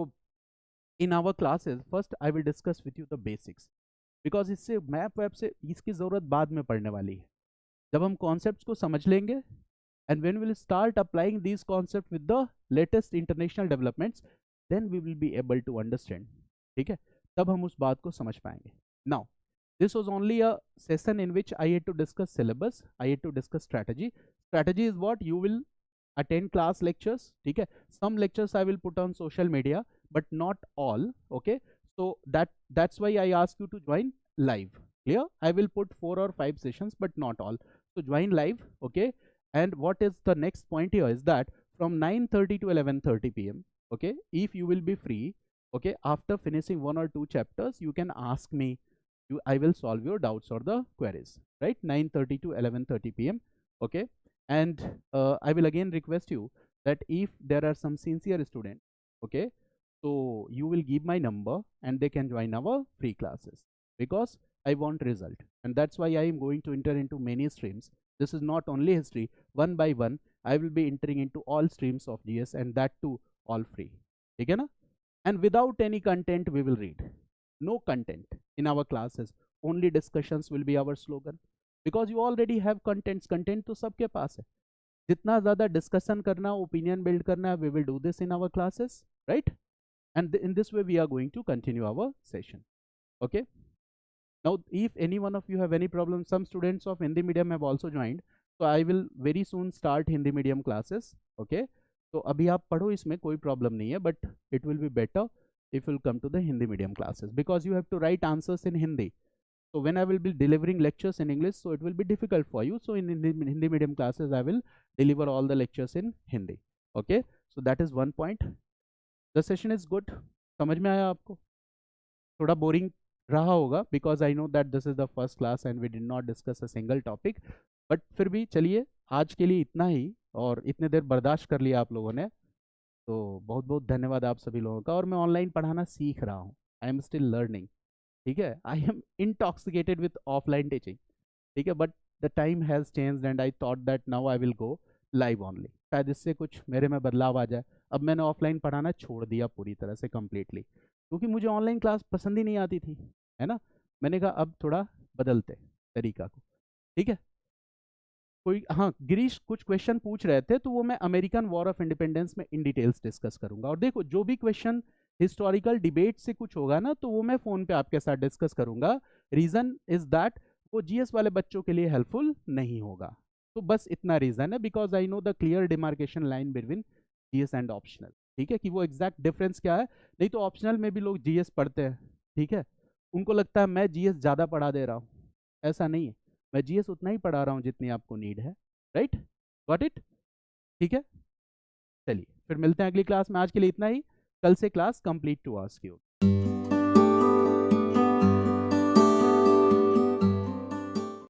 in our classes, first I will discuss with you the basics. Because इससे map वैप से इसकी ज़रूरत बाद में पड़ने वाली है. जब हम कॉन्सेप्ट्स को समझ लेंगे, and when we will start applying these concepts with the latest international developments, then we will be able to understand. ठीक है, तब हम उस बात को समझ पाएंगे. Now this was only a session in which I had to discuss syllabus, I had to discuss strategy. Strategy is what you will attend class lectures, ठीक है. Some lectures I will put on social media, but not all. Okay, so that's why I ask you to join live. Clear? I will put 4 or 5 sessions, but not all. So join live. Okay, and what is the next point here is that from 9:30 to 11:30 p.m. okay, if you will be free, okay, after finishing 1 or 2 chapters, you can ask me. I will solve your doubts or the queries, right? 9:30 to 11:30 p.m. okay, and I will again request you that if there are some sincere students, okay, so you will give my number and they can join our free classes, because I want result, and that's why I am going to enter into many streams. This is not only history. One by one I will be entering into all streams of GS, and that too all free. ठीक है ना? And without any content we will read. No content in our classes, only discussions will be our slogan, because you already have contents. Content तो सबके पास है. जितना ज़्यादा discussion करना, opinion build करना, we will do this in our classes, right? And in this way we are going to continue our session. Okay, now if any one of you have any problem, some students of Hindi medium have also joined, so I will very soon start Hindi medium classes. Okay, तो अभी आप पढ़ो, इसमें कोई problem नहीं है, but it will be better if you'll come to the Hindi medium classes, because you have to write answers in Hindi. So when I will be delivering lectures in English, so it will be difficult for you. So in Hindi medium classes I will deliver all the lectures in Hindi. Okay, so that is one point. The session is good. समझ में आया आपको? थोड़ा boring रहा होगा, because I know that this is the first class and we did not discuss a single topic, but फिर भी चलिए आज के लिए इतना ही, और इतने देर बर्दाश्त कर लिया आप लोगों ने, तो बहुत बहुत धन्यवाद आप सभी लोगों का. और मैं ऑनलाइन पढ़ाना सीख रहा हूँ, आई एम स्टिल लर्निंग, ठीक है. I am intoxicated with offline teaching, ठीक है, but the time has changed and I thought that now I will go live only. शायद इससे कुछ मेरे में बदलाव आ जाए. अब मैंने ऑफलाइन पढ़ाना छोड़ दिया पूरी तरह से कम्प्लीटली, क्योंकि मुझे ऑनलाइन क्लास पसंद ही नहीं आती थी, है ना. मैंने कहा अब थोड़ा बदलते तरीका को, ठीक है. कोई, हाँ, गिरीश कुछ क्वेश्चन पूछ रहे थे, तो वो मैं अमेरिकन वॉर ऑफ इंडिपेंडेंस में इन डिटेल्स डिस्कस करूंगा. और देखो, जो भी क्वेश्चन हिस्टोरिकल डिबेट से कुछ होगा ना, तो वो मैं फ़ोन पे आपके साथ डिस्कस करूंगा. रीज़न इज दैट वो जीएस वाले बच्चों के लिए हेल्पफुल नहीं होगा. तो बस इतना रीज़न है, because I know the clear demarcation line between GS and optional, ठीक है, कि वो एग्जैक्ट डिफरेंस क्या है. नहीं तो ऑप्शनल में भी लोग जीएस पढ़ते हैं, ठीक है, उनको लगता है मैं जीएस ज़्यादा पढ़ा दे रहा हूँ. ऐसा नहीं है, मैं जीएस उतना ही पढ़ा रहा हूँ जितनी आपको नीड है, राइट. Got it? ठीक है, चलिए फिर मिलते हैं अगली क्लास में। आज के लिए इतना ही, कल से क्लास कंप्लीट टू आवर्स की होगी।